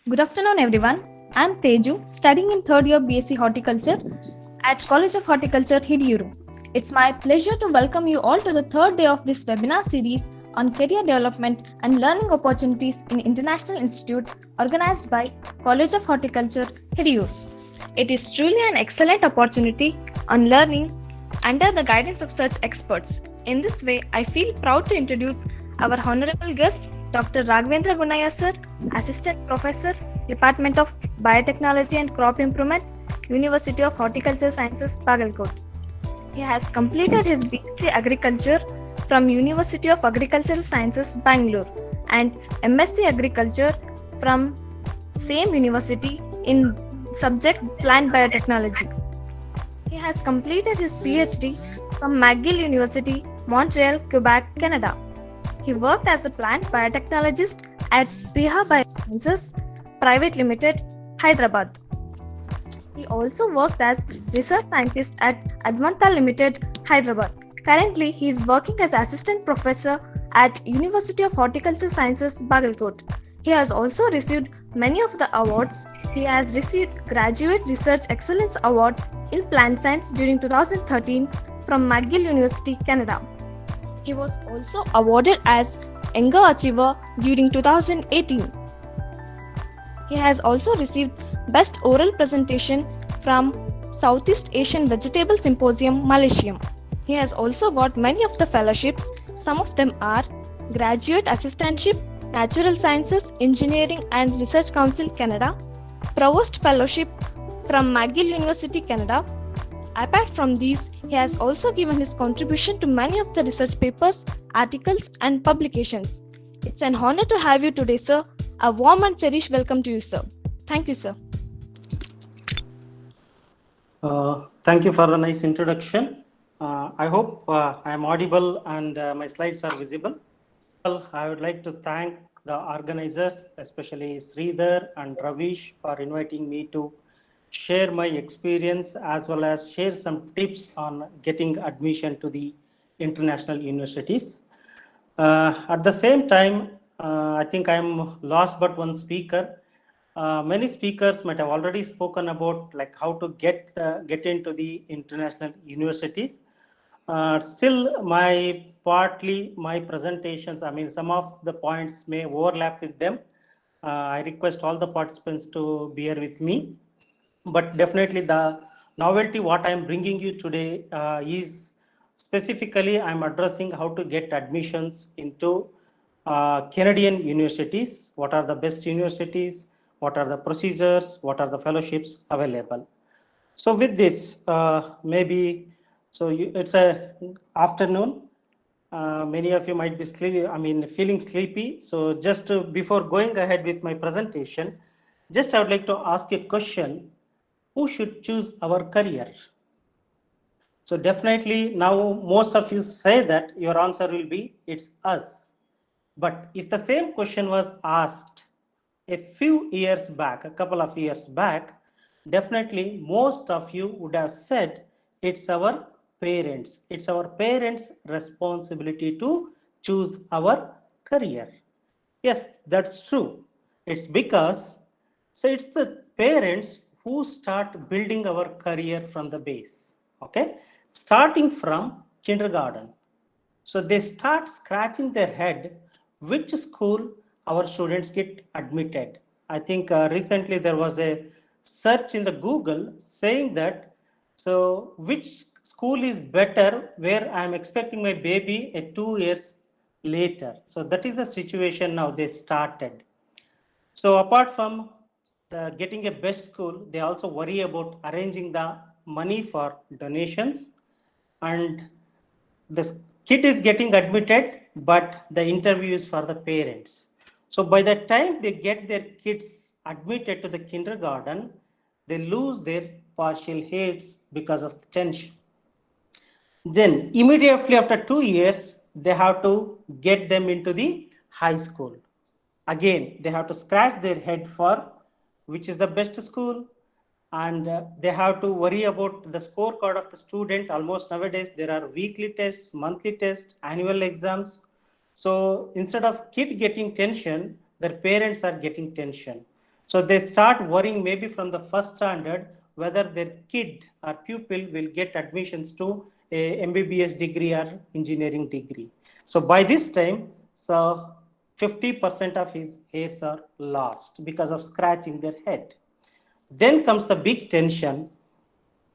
Good afternoon, everyone. I'm Teju, studying in third year BSc Horticulture at College of Horticulture, Hidiyuru. It's my pleasure to welcome you all to the third day of this webinar series on career development and learning opportunities in international institutes organized by College of Horticulture, Hidiyuru. It is truly an excellent opportunity on learning under the guidance of such experts. In this way, I feel proud to introduce our honorable guest, Dr. Raghavendra Gunaya sir, Assistant Professor, Department of Biotechnology and Crop Improvement, University of Horticulture Sciences, Bagalkot. He has completed his BSc Agriculture from University of Agricultural Sciences, Bangalore, and MSc Agriculture from same university in subject Plant Biotechnology. He has completed his PhD from McGill University, Montreal, Quebec, Canada. He worked as a plant biotechnologist at Spriha Biosciences Private Limited, Hyderabad. He also worked as research scientist at Advanta Limited, Hyderabad. Currently, he is working as assistant professor at University of Horticulture Sciences, Bagalkot. He has also received many of the awards. He has received Graduate Research Excellence Award in Plant Science during 2013 from McGill University, Canada. He was also awarded as Younger Achiever during 2018. He has also received Best Oral Presentation from Southeast Asian Vegetable Symposium, Malaysia. He has also got many of the fellowships. Some of them are Graduate Assistantship, Natural Sciences, Engineering and Research Council, Canada, Provost Fellowship from McGill University, Canada. Apart from these, he has also given his contribution to many of the research papers, articles, and publications. It's an honor to have you today, sir. A warm and cherished welcome to you, sir. Thank you, sir. Thank you for the nice introduction. I hope I am audible and my slides are visible. Well, I would like to thank the organizers, especially Sridhar and Ravish, for inviting me to share my experience as well as share some tips on getting admission to the international universities. At the same time, I think I'm last but one speaker. Many speakers might have already spoken about like how to get into the international universities. Still, my presentations, I mean, some of the points may overlap with them. I request all the participants to bear with me. But definitely the novelty what I'm bringing you today is specifically I'm addressing how to get admissions into Canadian universities. What are the best universities? What are the procedures? What are the fellowships available? So with this, it's a afternoon. Many of you might be feeling sleepy. So just before going ahead with my presentation, just I would like to ask a question: who should choose our career? So definitely now most of you say that your answer will be it's us. But if the same question was asked a few years back, a couple of years back, definitely most of you would have said it's our parents. It's our parents' responsibility to choose our career. Yes, that's true. It's because, so it's the parents who start building our career from the base. Okay, starting from kindergarten. So they start scratching their head which school our students get admitted. I think recently there was a search in the Google saying that, so which school is better where I'm expecting my baby 2 years later. So that is the situation now they started. So apart from getting a best school, they also worry about arranging the money for donations, and the kid is getting admitted, but the interview is for the parents. So by the time they get their kids admitted to the kindergarten, they lose their partial heads because of the tension. Then immediately after 2 years, they have to get them into the high school. Again, they have to scratch their head for which is the best school, and they have to worry about the scorecard of the student. Almost nowadays, there are weekly tests, monthly tests, annual exams. So instead of kid getting tension, their parents are getting tension. So they start worrying maybe from the first standard whether their kid or pupil will get admissions to a MBBS degree or engineering degree. So by this time, so 50% of his hairs are lost because of scratching their head. Then comes the big tension.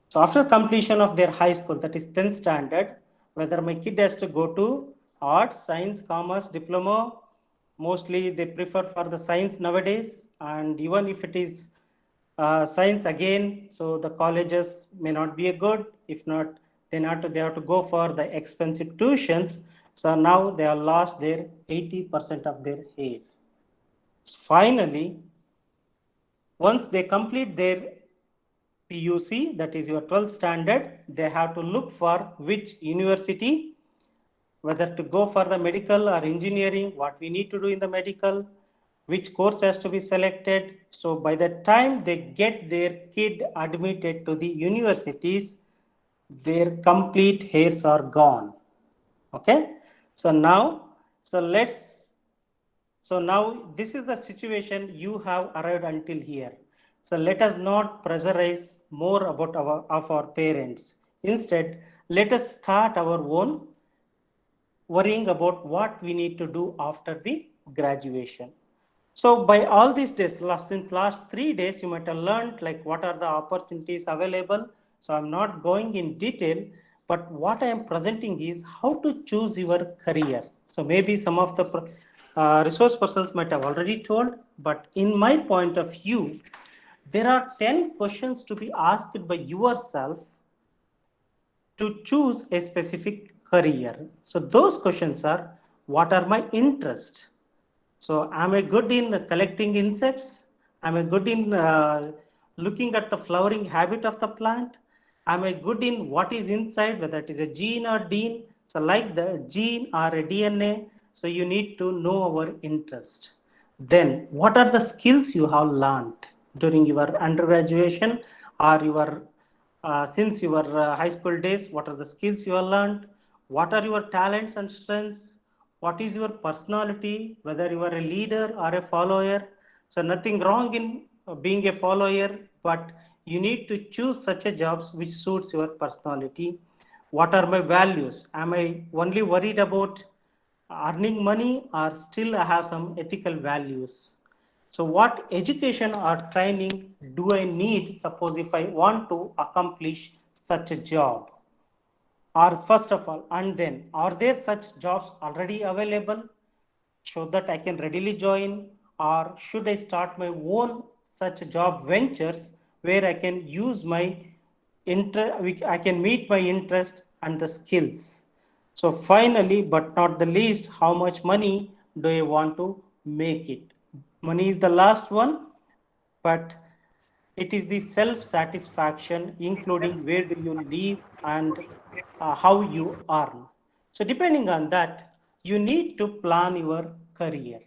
So after completion of their high school, that is 10th standard, whether my kid has to go to arts, science, commerce, diploma, mostly they prefer for the science nowadays. And even if it is science again, so the colleges may not be a good. If not, they have to go for the expensive tuitions. So now they have lost their 80% of their hair. Finally, once they complete their PUC, that is your 12th standard, they have to look for which university, whether to go for the medical or engineering, what we need to do in the medical, which course has to be selected. So by the time they get their kid admitted to the universities, their complete hairs are gone. Okay. So now, so let's so now this is the situation you have arrived until here. So let us not pressurize more about our parents. Instead, let us start our own worrying about what we need to do after the graduation. So by all these days, since last 3 days, you might have learned like what are the opportunities available. So I'm not going in detail, but what I am presenting is how to choose your career. So maybe some of the resource persons might have already told, but in my point of view, there are 10 questions to be asked by yourself to choose a specific career. So those questions are, what are my interests? So am I good in collecting insects? Am I good in looking at the flowering habit of the plant? Am I good in what is inside, whether it is a gene or DNA? So like the gene or a DNA, so you need to know our interest. Then what are the skills you have learned during your undergraduation or your since your high school days? What are the skills you have learned? What are your talents and strengths? What is your personality, whether you are a leader or a follower? So nothing wrong in being a follower, but you need to choose such a jobs which suits your personality. What are my values? Am I only worried about earning money or still I have some ethical values? So what education or training do I need, suppose if I want to accomplish such a job? Or first of all, and then, are there such jobs already available so that I can readily join? Or should I start my own such job ventures where I can use my interest, I can meet my interest and the skills? So finally, but not the least, how much money do I want to make it? Money is the last one, but it is the self satisfaction, including where do you live and how you earn. So, depending on that, you need to plan your career.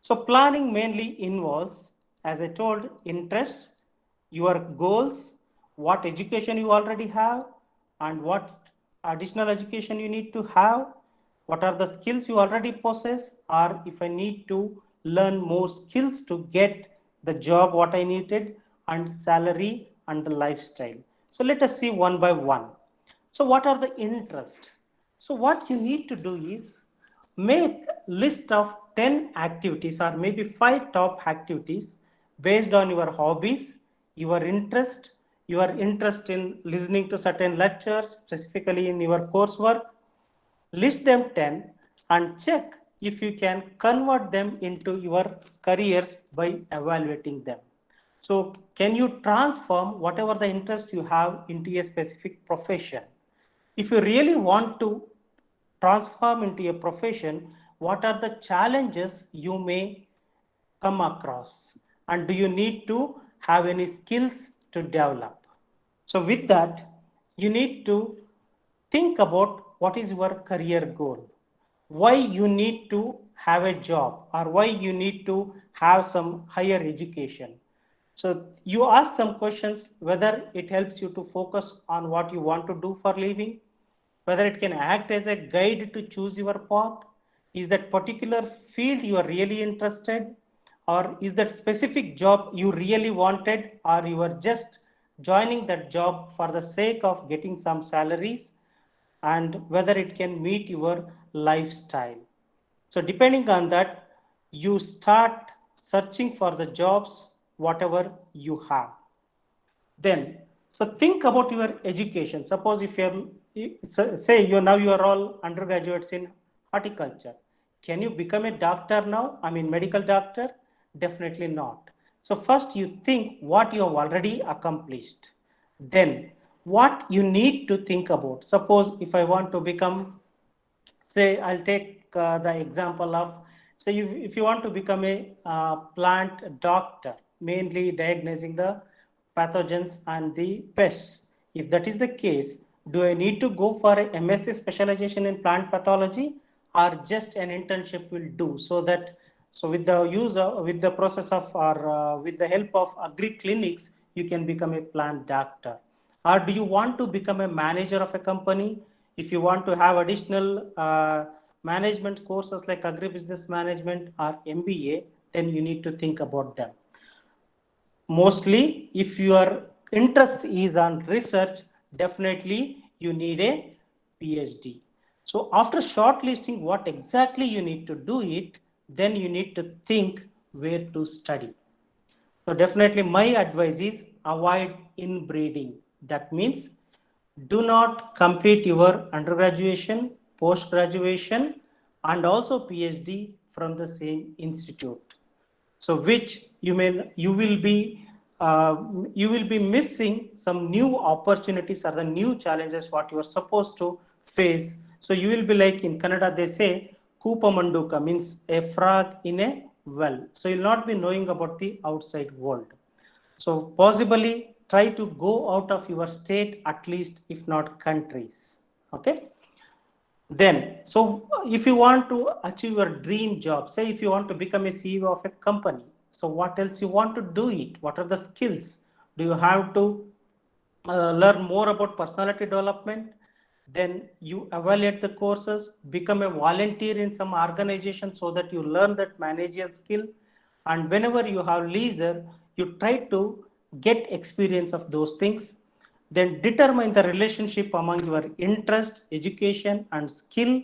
So, planning mainly involves, as I told, interests, your goals, what education you already have, and what additional education you need to have, what are the skills you already possess, or if I need to learn more skills to get the job what I needed, and salary and the lifestyle. So let us see one by one. So what are the interests? So what you need to do is make list of 10 activities or maybe 5 top activities based on your hobbies, your interest in listening to certain lectures, specifically in your coursework. List them 10 and check if you can convert them into your careers by evaluating them. So can you transform whatever the interest you have into a specific profession? If you really want to transform into a profession, what are the challenges you may come across? And do you need to have any skills to develop? So with that, you need to think about what is your career goal, why you need to have a job or why you need to have some higher education. So you ask some questions whether it helps you to focus on what you want to do for living, whether it can act as a guide to choose your path. Is that particular field you are really interested, or is that specific job you really wanted, or you were just joining that job for the sake of getting some salaries and whether it can meet your lifestyle. So depending on that, you start searching for the jobs, whatever you have. Then, so think about your education. Suppose if you're, say you now you are all undergraduates in horticulture. Can you become a doctor now? I mean, medical doctor? Definitely not. So first you think what you have already accomplished. Then what you need to think about. Suppose if I want to become, say I'll take the example of, say if you want to become a plant doctor, mainly diagnosing the pathogens and the pests. If that is the case, do I need to go for a MSc specialization in plant pathology, or just an internship will do? So that, so with the use of, with the process of, or with the help of agri clinics, you can become a plant doctor. Or do you want to become a manager of a company? If you want to have additional management courses like agribusiness management or MBA, then you need to think about them. Mostly, if your interest is on research, definitely you need a PhD. So after shortlisting what exactly you need to do it, then you need to think where to study. So definitely my advice is avoid inbreeding. That means do not complete your undergraduation, post graduation, and also PhD from the same institute. So which uh, you will be missing some new opportunities or the new challenges what you are supposed to face. So you will be like, in Kannada they say Kupa Manduka, means a frog in a well. So you'll not be knowing about the outside world. So possibly try to go out of your state, at least if not countries. Okay. Then, so if you want to achieve your dream job, say if you want to become a CEO of a company, so what else you want to do it? What are the skills? Do you have to learn more about personality development? Then you evaluate the courses, become a volunteer in some organization so that you learn that managerial skill. And whenever you have leisure, you try to get experience of those things. Then determine the relationship among your interest, education, and skill.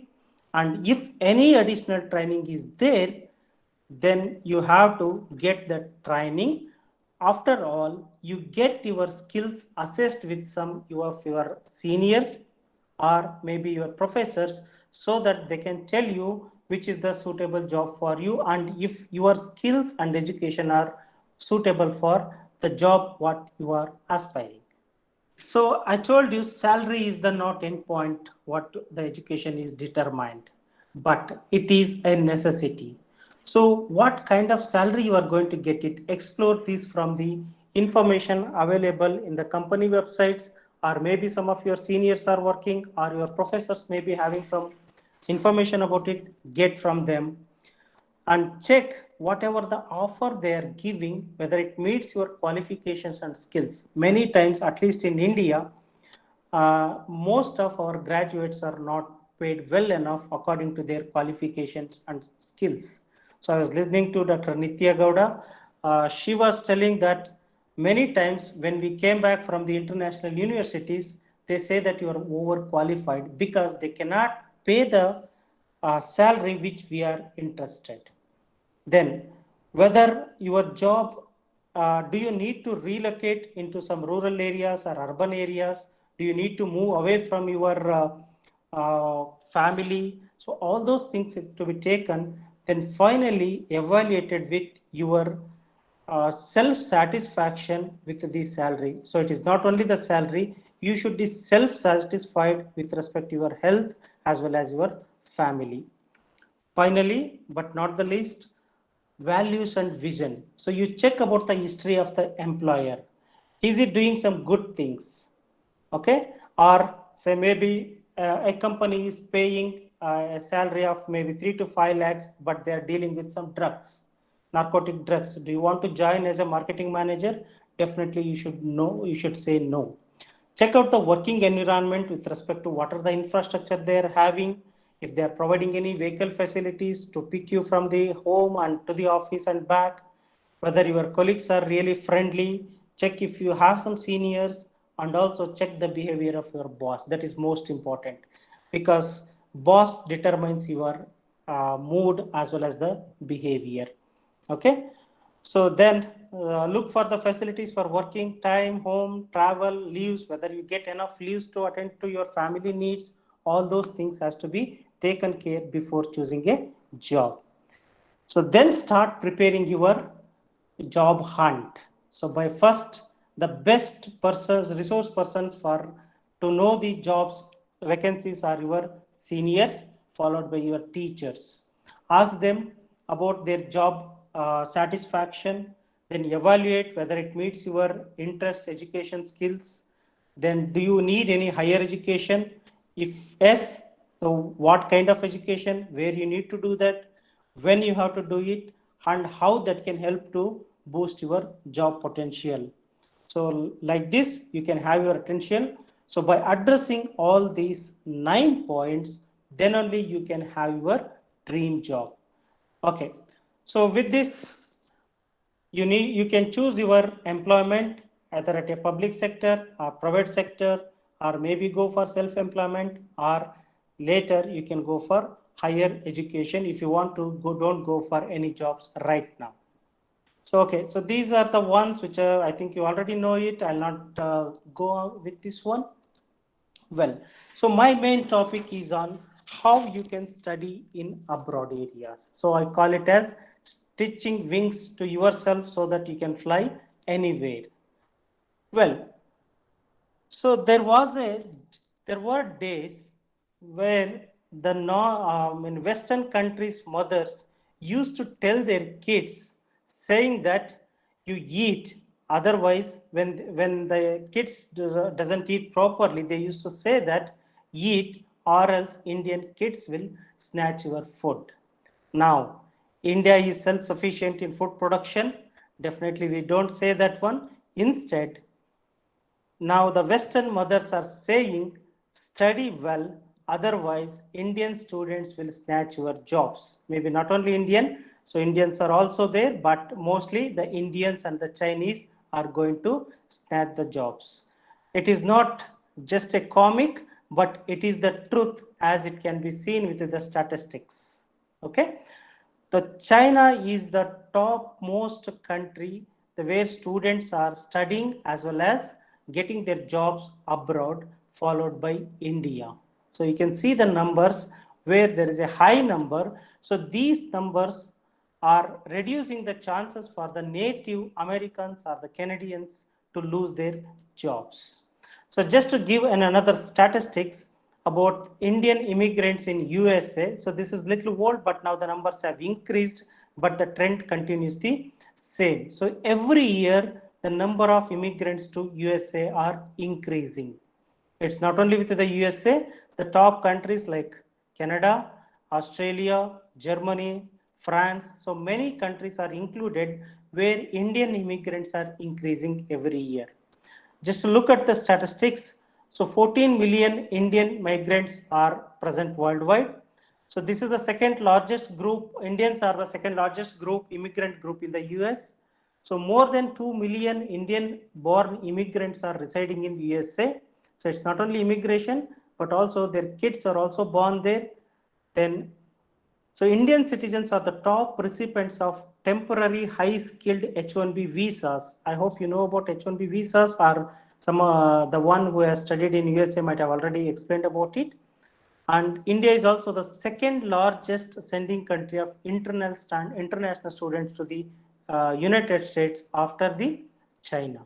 And if any additional training is there, then you have to get the training. After all, you get your skills assessed with some of your seniors or maybe your professors, so that they can tell you which is the suitable job for you, and if your skills and education are suitable for the job what you are aspiring. So I told you salary is the not end point what the education is determined, but it is a necessity. So what kind of salary you are going to get it? Explore this from the information available in the company websites, or maybe some of your seniors are working, or your professors may be having some information about it. Get from them and check whatever the offer they are giving, whether it meets your qualifications and skills. Many times, at least in India, most of our graduates are not paid well enough according to their qualifications and skills. So I was listening to Dr. Nitya Gowda. She was telling that many times when we came back from the international universities, they say that you are overqualified because they cannot pay the salary which we are interested. Then, whether your job, do you need to relocate into some rural areas or urban areas? Do you need to move away from your family? So, all those things have to be taken, then finally evaluated with your self satisfaction with the salary. So, it is not only the salary, you should be self satisfied with respect to your health as well as your family. Finally, but not the least, values and vision. So you check about the history of the employer. Is it doing some good things? Okay. Or say maybe a company is paying a salary of maybe 3 to 5 lakhs, but they are dealing with some drugs, narcotic drugs. Do you want to join as a marketing manager? Definitely you should know, you should say no. Check out the working environment with respect to what are the infrastructure they are having, if they are providing any vehicle facilities to pick you from the home and to the office and back. whether your colleagues are really friendly, check if you have some seniors, and also check the behavior of your boss. That is most important, because boss determines your mood as well as the behavior. Okay, so then look for the facilities for working, time, home, travel, leaves, whether you get enough leaves to attend to your family needs. All those things has to be taken care before choosing a job. So then start preparing your job hunt. So by first, the best persons, resource persons for to know the jobs vacancies are your seniors, followed by your teachers. Ask them about their job satisfaction, then evaluate whether it meets your interest, education, skills. Then do you need any higher education? If yes, so what kind of education, where you need to do that, when you have to do it, and how that can help to boost your job potential. So like this, you can have your attention. So by addressing all these 9 points, then only you can have your dream job. Okay. So with this, you can choose your employment either at a public sector or private sector, or maybe go for self-employment, or later you can go for higher education if you want to go. Don't go for any jobs right now. So okay, so these are the ones which I think you already know it. I'll not go on with this one. Well, so my main topic is on how you can study in abroad areas. So I call it as stitching wings to yourself so that you can fly anywhere. Well, so there were days where the in Western countries mothers used to tell their kids, saying that you eat. Otherwise, when the kids doesn't eat properly, they used to say that eat, or else Indian kids will snatch your food. Now, India is self-sufficient in food production. Definitely, we don't say that one. Instead, now the Western mothers are saying, study well, otherwise Indian students will snatch your jobs. Maybe not only Indian, so Indians are also there, but mostly the Indians and the Chinese are going to snatch the jobs. It is not just a comic, but it is the truth as it can be seen with the statistics. Okay. The China is the topmost country where students are studying as well as getting their jobs abroad, followed by India. So you can see the numbers where there is a high number. So these numbers are reducing the chances for the native Americans or the Canadians to lose their jobs. So just to give another statistics about Indian immigrants in USA. So this is little old, but now the numbers have increased, but the trend continues the same. So every year, the number of immigrants to USA are increasing. It's not only with the USA, the top countries like Canada, Australia, Germany, France. So many countries are included where Indian immigrants are increasing every year. Just to look at the statistics, so 14 million Indian migrants are present worldwide. So this is the second largest group. Indians are the second largest group, immigrant group in the US. So more than 2 million Indian born immigrants are residing in the USA. So it's not only immigration, but also their kids are also born there. Then so Indian citizens are the top recipients of temporary high-skilled H-1B visas. I hope you know about H-1B visas, or some the one who has studied in USA might have already explained about it. And India is also the second largest sending country of international students to the United States after the China.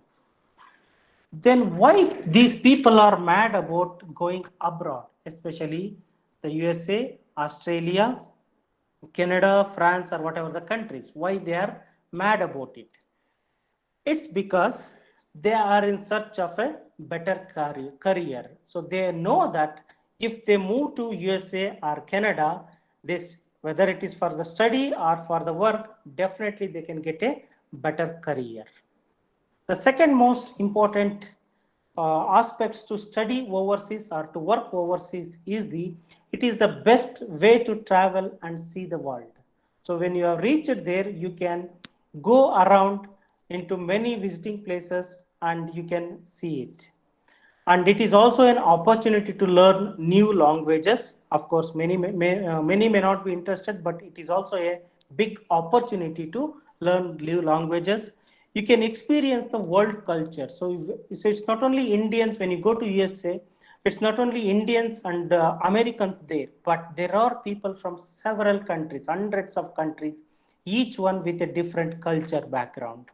Then why these people are mad about going abroad, especially the USA, Australia, Canada, France, or whatever the countries, why they are mad about it? It's because they are in search of a better career. So they know that if they move to USA or Canada, this whether it is for the study or for the work, definitely they can get a better career. The second most important aspects to study overseas or to work overseas is it is the best way to travel and see the world. So when you have reached there, you can go around into many visiting places and you can see it. And it is also an opportunity to learn new languages. Of course, many may not be interested, but it is also a big opportunity to learn new languages. You can experience the world culture. So it's not only Indians when you go to USA. It's not only Indians and Americans there, but there are people from several countries, hundreds of countries, each one with a different culture background.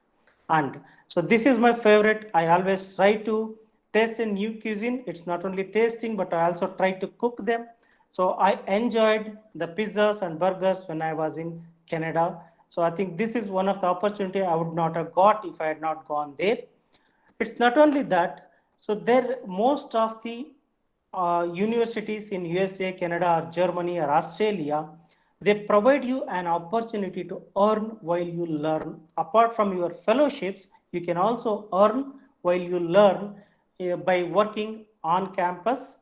And so this is my favorite. I always try to taste a new cuisine. It's not only tasting, but I also try to cook them. So I enjoyed the pizzas and burgers when I was in Canada. So I think this is one of the opportunity I would not have got if I had not gone there. It's not only that. So there, most of the universities in USA, Canada, or Germany, or Australia, they provide you an opportunity to earn while you learn. Apart from your fellowships, you can also earn while you learn by working on campus.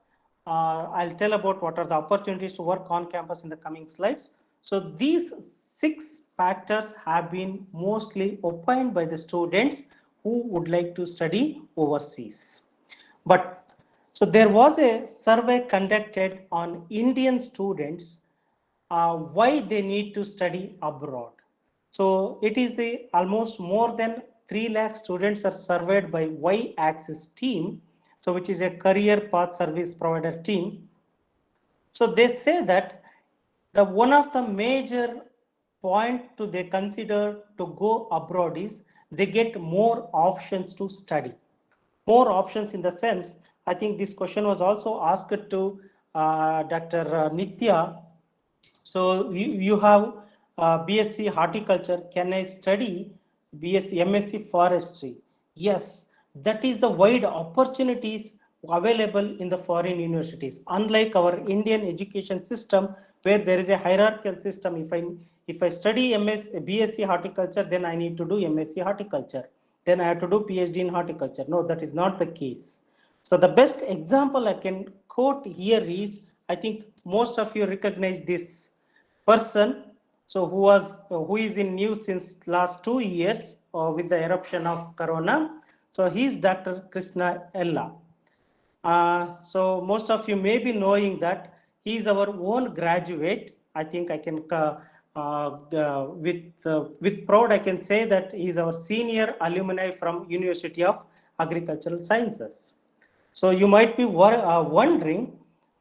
I'll tell about what are the opportunities to work on campus in the coming slides. So these 6 factors have been mostly opined by the students who would like to study overseas. But so there was a survey conducted on Indian students why they need to study abroad. So it is the almost more than 3 lakh students are surveyed by Y Axis team, so which is a career path service provider team. So they say that the one of the major point to they consider to go abroad is they get more options to study. More options in the sense, I think this question was also asked to Dr. Nitya. So you have BSc horticulture. Can I study BSc, MSc forestry? Yes, that is the wide opportunities available in the foreign universities. Unlike our Indian education system, where there is a hierarchical system. If I study BSc horticulture, then I need to do MSc horticulture. Then I have to do PhD in horticulture. No, that is not the case. So the best example I can quote here is, I think most of you recognize this person. So who is in news since last 2 years with the eruption of Corona. So he is Dr. Krishna Ella. So most of you may be knowing that he is our own graduate. I think I can with proud I can say that he is our senior alumni from University of Agricultural Sciences. So you might be wondering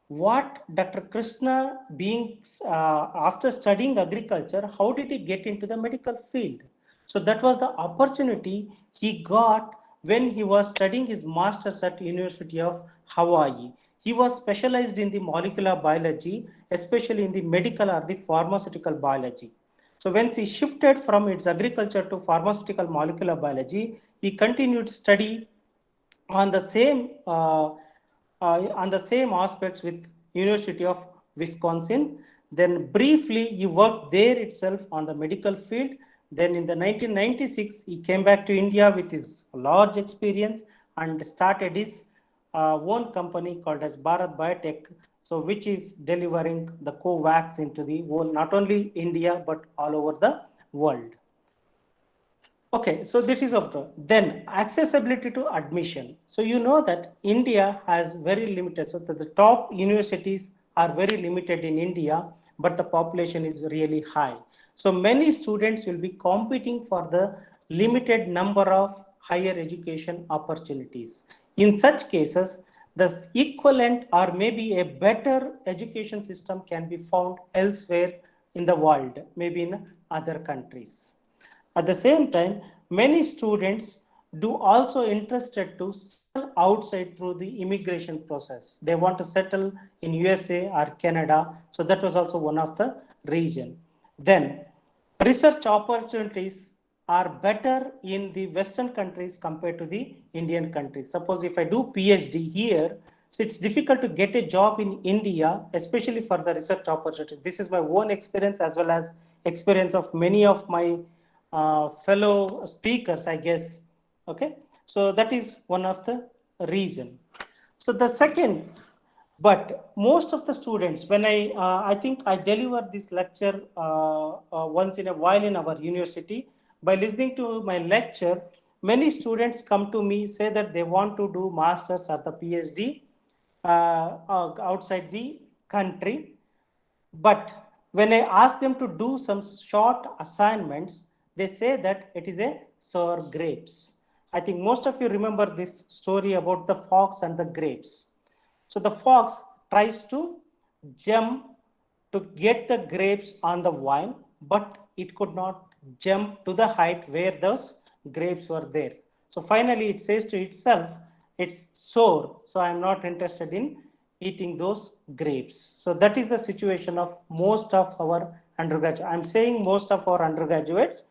what Dr. Krishna being after studying agriculture, how did he get into the medical field? So that was the opportunity he got when he was studying his master's at University of Hawaii. He was specialized in the molecular biology, especially in the medical or the pharmaceutical biology. So when he shifted from its agriculture to pharmaceutical molecular biology, he continued study on the same aspects with University of Wisconsin. Then briefly he worked there itself on the medical field. Then in the 1996 he came back to India with his large experience and started his own company called as Bharat Biotech, so which is delivering the Covax into the whole, not only India but all over the world. Okay, so this is up to then accessibility to admission. So you know that India has very limited, so the top universities are very limited in India, but the population is really high. So many students will be competing for the limited number of higher education opportunities. In such cases, the equivalent or maybe a better education system can be found elsewhere in the world, maybe in other countries. At the same time, many students do also interested to settle outside through the immigration process. They want to settle in USA or Canada. So that was also one of the reason. Then research opportunities are better in the Western countries compared to the Indian countries. Suppose if I do PhD here, so it's difficult to get a job in India, especially for the research opportunities. This is my own experience as well as experience of many of my fellow speakers, I guess. Okay, so that is one of the reason. So the second, but most of the students, when I think I deliver this lecture once in a while in our university, by listening to my lecture, many students come to me, say that they want to do masters or the PhD outside the country. But when I ask them to do some short assignments, they say that it is a sour grapes. I think most of you remember this story about the fox and the grapes. So the fox tries to jump to get the grapes on the vine, but it could not jump to the height where those grapes were there. So finally, it says to itself, it's sour, so I'm not interested in eating those grapes. So that is the situation of most of our undergraduates. I'm saying most of our undergraduates.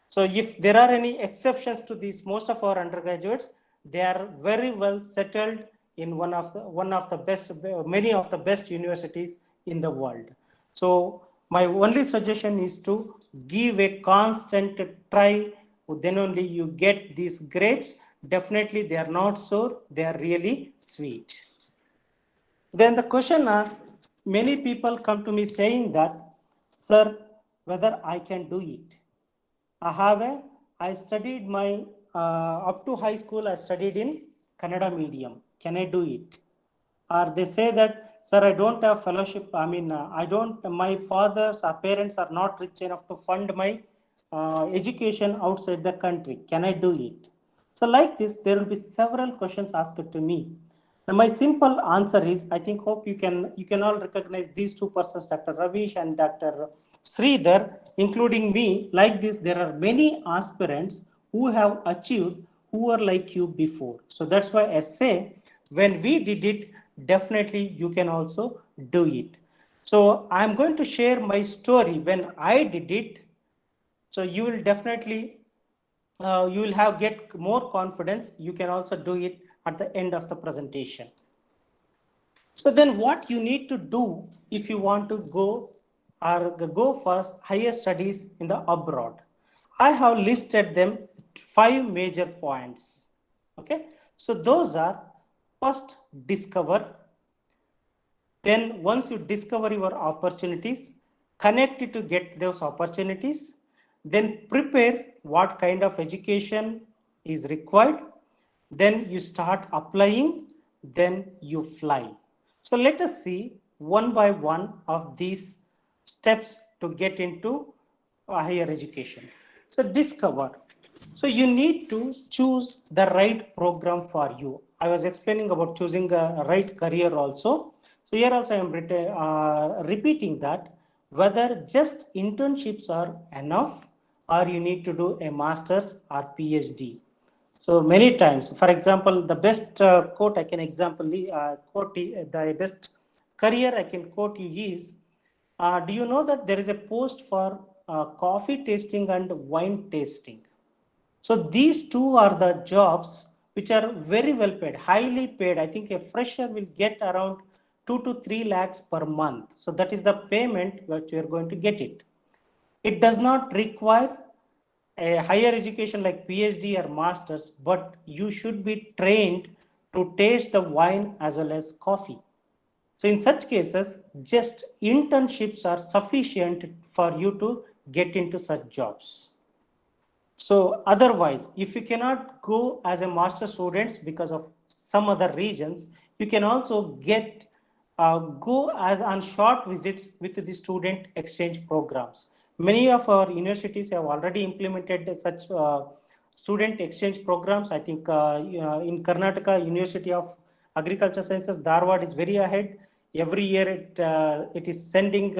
So if there are any exceptions to these, most of our undergraduates, they are very well settled in one of the best, many of the best universities in the world. So my only suggestion is to give a constant try. Then only you get these grapes. Definitely they are not sour, they are really sweet. Then the question asked, many people come to me saying that, sir, whether I can do it. I studied my, up to high school, I studied in Kannada medium. Can I do it? Or they say that, sir, I don't have fellowship. I mean, my fathers or parents are not rich enough to fund my education outside the country. Can I do it? So like this, there will be several questions asked to me. Now, my simple answer is, I think, hope you can all recognize these two persons, Dr. Ravish and Dr. Sridhar, including me. Like this, there are many aspirants who have achieved who are like you before. So that's why I say, when we did it, definitely you can also do it. So I'm going to share my story when I did it. So you will definitely you will have get more confidence. You can also do it at the end of the presentation. So then what you need to do if you want to go for higher studies in the abroad. I have listed them 5 major points. Okay. So those are: first, discover. Then once you discover your opportunities, connect it to get those opportunities. Then prepare what kind of education is required. Then you start applying. Then you fly. So let us see one by one of these steps to get into higher education. So discover. So you need to choose the right program for you. I was explaining about choosing a right career also. So here also I am repeating that whether just internships are enough or you need to do a master's or PhD. So many times, for example, the best quote I can quote the best career I can quote you is, do you know that there is a post for coffee tasting and wine tasting? So these two are the jobs which are very well paid, highly paid. I think a fresher will get around 2 to 3 lakhs per month. So that is the payment that you are going to get it. It does not require a higher education like PhD or masters, but you should be trained to taste the wine as well as coffee. So in such cases, just internships are sufficient for you to get into such jobs. So otherwise, if you cannot go as a master students because of some other reasons, you can also go as on short visits with the student exchange programs. Many of our universities have already implemented such student exchange programs. I think in Karnataka, University of Agriculture Sciences, Dharwad is very ahead. Every year it is sending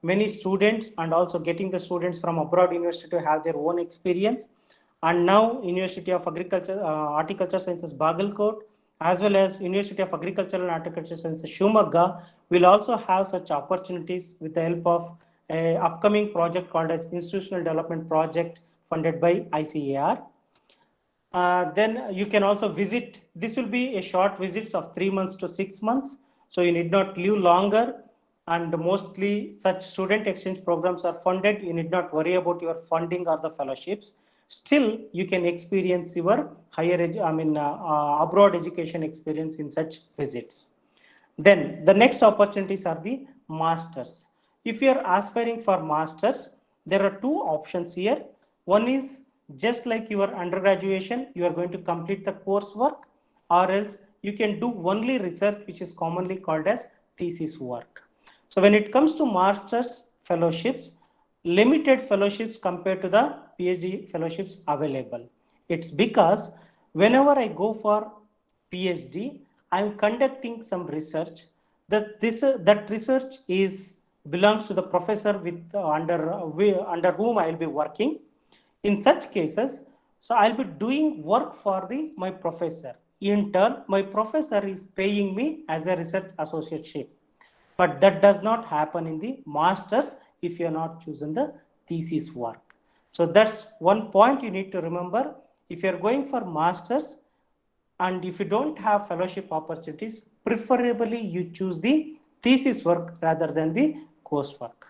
many students and also getting the students from abroad university to have their own experience. And now University of Agriculture, Horticulture Sciences, Bagalkot, as well as University of Agricultural and Horticulture Sciences, Shumagga, will also have such opportunities with the help of a upcoming project called as Institutional Development Project funded by ICAR. Then you can also visit. This will be a short visits of 3 months to 6 months. So you need not live longer. And mostly such student exchange programs are funded. You need not worry about your funding or the fellowships. Still, you can experience your abroad education experience in such visits. Then the next opportunities are the masters. If you are aspiring for masters, there are two options here. One is just like your undergraduation, you are going to complete the coursework, or else you can do only research, which is commonly called as thesis work. So when it comes to master's fellowships, limited fellowships compared to the PhD fellowships available. It's because whenever I go for PhD, I'm conducting some research. That research is belongs to the professor with under whom I will be working. In such cases, so I'll be doing work for my professor. In turn, my professor is paying me as a research associateship. But that does not happen in the masters if you are not chosen the thesis work. So that's one point you need to remember. If you are going for masters and if you don't have fellowship opportunities, preferably you choose the thesis work rather than the coursework.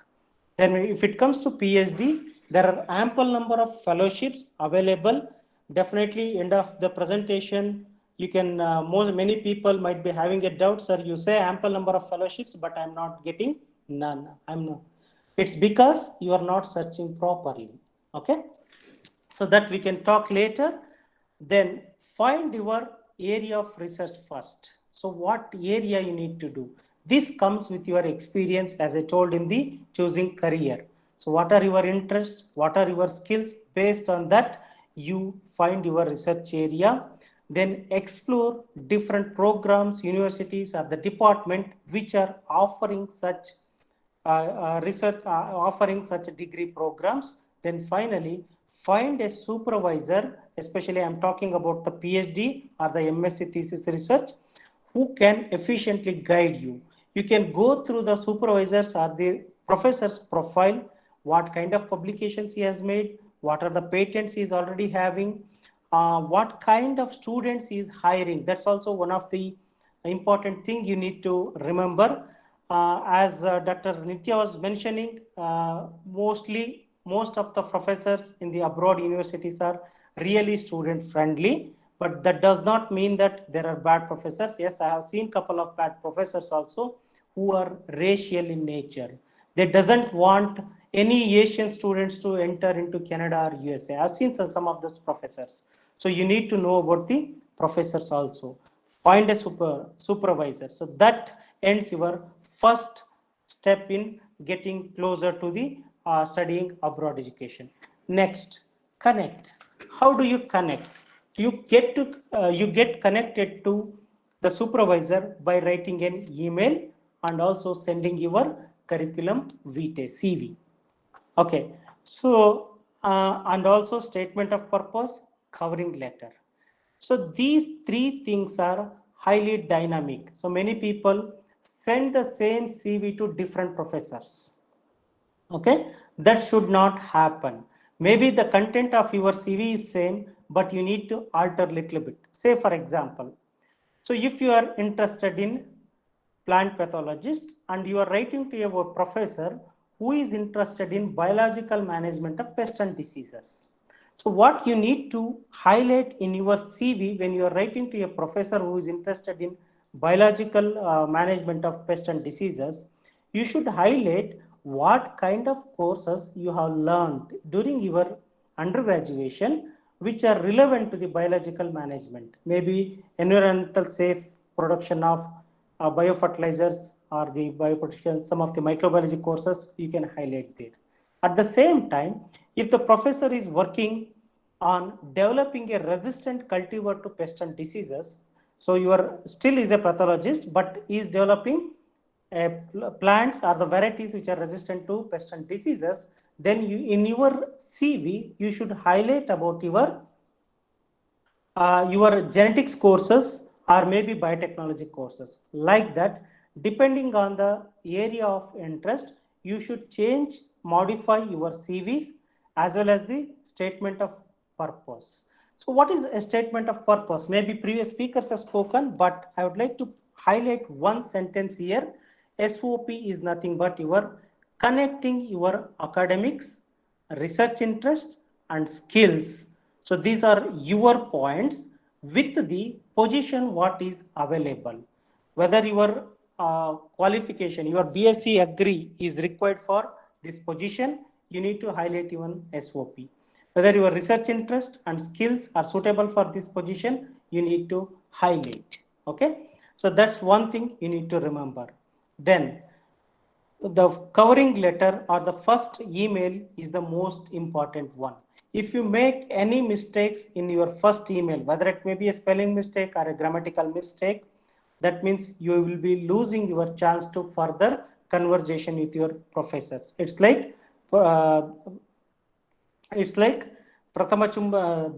Then if it comes to PhD, there are ample number of fellowships available. Definitely end of the presentation, you can, many people might be having a doubt, sir, you say ample number of fellowships, but I'm not getting none. I'm not. It's because you are not searching properly. Okay. So that we can talk later. Then find your area of research first. So what area you need to do? This comes with your experience, as I told in the choosing career. So what are your interests? What are your skills? Based on that, you find your research area. Then explore different programs, universities, or the department which are offering such research, offering such degree programs. Then finally, find a supervisor, especially I'm talking about the PhD or the MSc thesis research, who can efficiently guide you. You can go through the supervisors or the professor's profile, what kind of publications he has made, what are the patents he is already having, what kind of students he is hiring. That's also one of the important thing you need to remember. As Dr. Nitya was mentioning, most of the professors in the abroad universities are really student friendly, but that does not mean that there are bad professors. Yes, I have seen couple of bad professors also who are racial in nature. They doesn't want any Asian students to enter into Canada or USA. I've seen some of those professors. So you need to know about the professors also. Find a supervisor. So that ends your first step in getting closer to the studying abroad education. Next, connect. How do you connect? You get connected to the supervisor by writing an email and also sending your curriculum vitae CV. Okay, so and also statement of purpose, covering letter. So these three things are highly dynamic. So many people send the same CV to different professors. Okay, that should not happen. Maybe the content of your CV is same, but you need to alter a little bit. Say for example, so if you are interested in plant pathologist and you are writing to your professor who is interested in biological management of pests and diseases. So what you need to highlight in your CV when you are writing to a professor who is interested in biological management of pests and diseases, you should highlight what kind of courses you have learned during your undergraduation which are relevant to the biological management. Maybe environmental safe production of biofertilizers or the bioprotection, some of the microbiology courses you can highlight there. At the same time, if the professor is working on developing a resistant cultivar to pests and diseases, so you are still is a pathologist, but is developing plants or the varieties which are resistant to pests and diseases, then you in your CV you should highlight about your genetics courses or maybe biotechnology courses. Like that, depending on the area of interest, you should change, modify your CVs as well as the statement of purpose. So what is a statement of purpose? Maybe previous speakers have spoken, but I would like to highlight one sentence here. SOP is nothing but your connecting your academics, research interest and skills. So these are your points with the position what is available. Whether your qualification, your BSc Agri is required for this position, you need to highlight even SOP. Whether your research interest and skills are suitable for this position, you need to highlight. Okay, so that's one thing you need to remember. Then the covering letter or the first email is the most important one. If you make any mistakes in your first email, whether it may be a spelling mistake or a grammatical mistake, that means you will be losing your chance to further conversation with your professors. Uh, it's like Pratama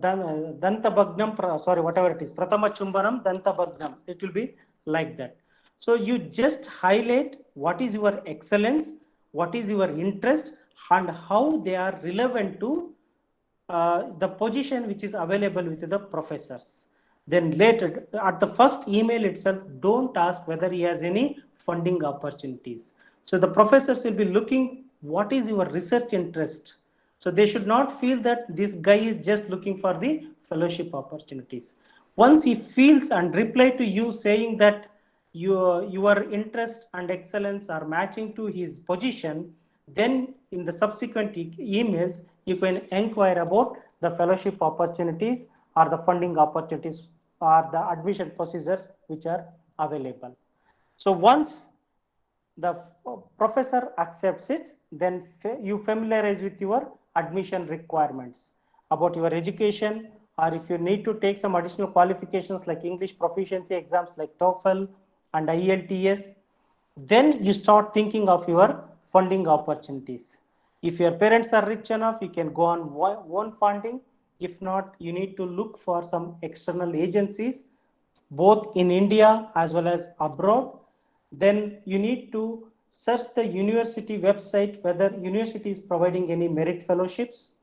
Danta Bhagnam, sorry, whatever it is, Pratama Chumbanam Danta Bhagnam. It will be like that. So you just highlight what is your excellence, what is your interest, and how they are relevant to the position which is available with the professors. Then later, at the first email itself, don't ask whether he has any funding opportunities. So the professors will be looking what is your research interest. So they should not feel that this guy is just looking for the fellowship opportunities. Once he feels and reply to you saying that your interest and excellence are matching to his position, then in the subsequent emails, you can inquire about the fellowship opportunities or the funding opportunities or the admission procedures which are available. So once the professor accepts it, then you familiarize with your admission requirements about your education, or if you need to take some additional qualifications like English proficiency exams like TOEFL and IELTS, then you start thinking of your funding opportunities. If your parents are rich enough, you can go on own funding. If not, you need to look for some external agencies, both in India as well as abroad. Then you need to search the university website whether university is providing any merit fellowships,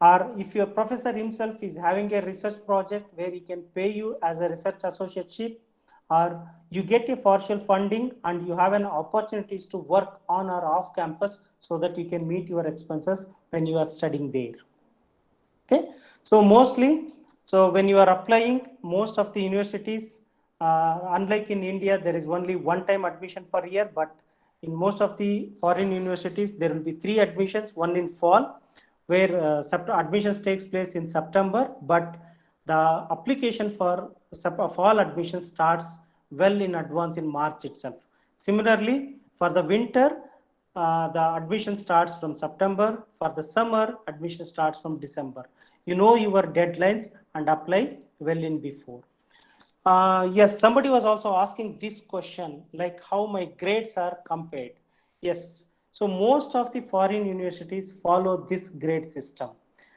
or if your professor himself is having a research project where he can pay you as a research associateship, or you get a partial funding and you have an opportunities to work on or off campus so that you can meet your expenses when you are studying there. Okay, so mostly, so when you are applying, most of the universities, unlike in India, there is only one time admission per year, but in most of the foreign universities, there will be three admissions, one in fall, where admissions takes place in September, but the application for fall admission starts well in advance in March itself. Similarly, for the winter, the admission starts from September. For the summer, admission starts from December. You know your deadlines and apply well in before. Yes, somebody was also asking this question, like how my grades are compared. Yes, so most of the foreign universities follow this grade system.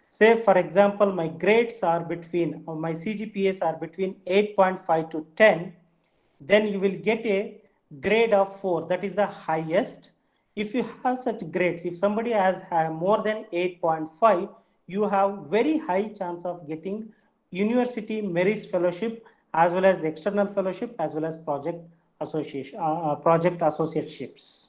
Say, for example, my grades are between, or my CGPAs are between 8.5 to 10, then you will get a grade of 4, that is the highest. If you have such grades, if somebody has more than 8.5, you have very high chance of getting university merit fellowship as well as the external fellowship as well as project associateships.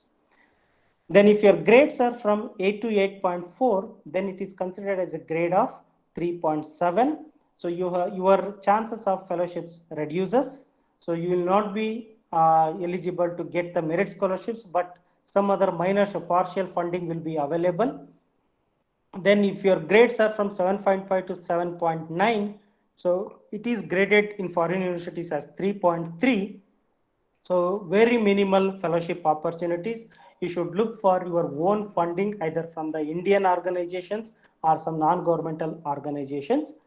Then if your grades are from 8 to 8.4, then it is considered as a grade of 3.7. So your chances of fellowships reduces. So you will not be eligible to get the merit scholarships, but some other minor partial funding will be available. Then if your grades are from 7.5 to 7.9, so it is graded in foreign universities as 3.3. So very minimal fellowship opportunities. You should look for your own funding either from the Indian organizations or some non-governmental organizations.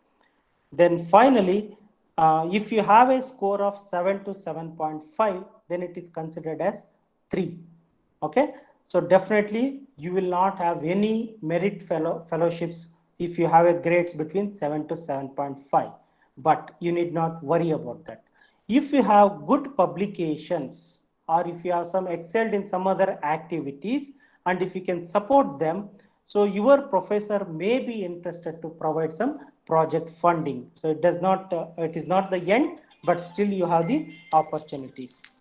Then finally, if you have a score of 7 to 7.5, then it is considered as 3. Okay, so definitely you will not have any merit fellowships if you have a grades between 7 to 7.5, but you need not worry about that. If you have good publications, or if you have some excelled in some other activities, and if you can support them, so your professor may be interested to provide some project funding. So it does not, it is not the end, but still you have the opportunities.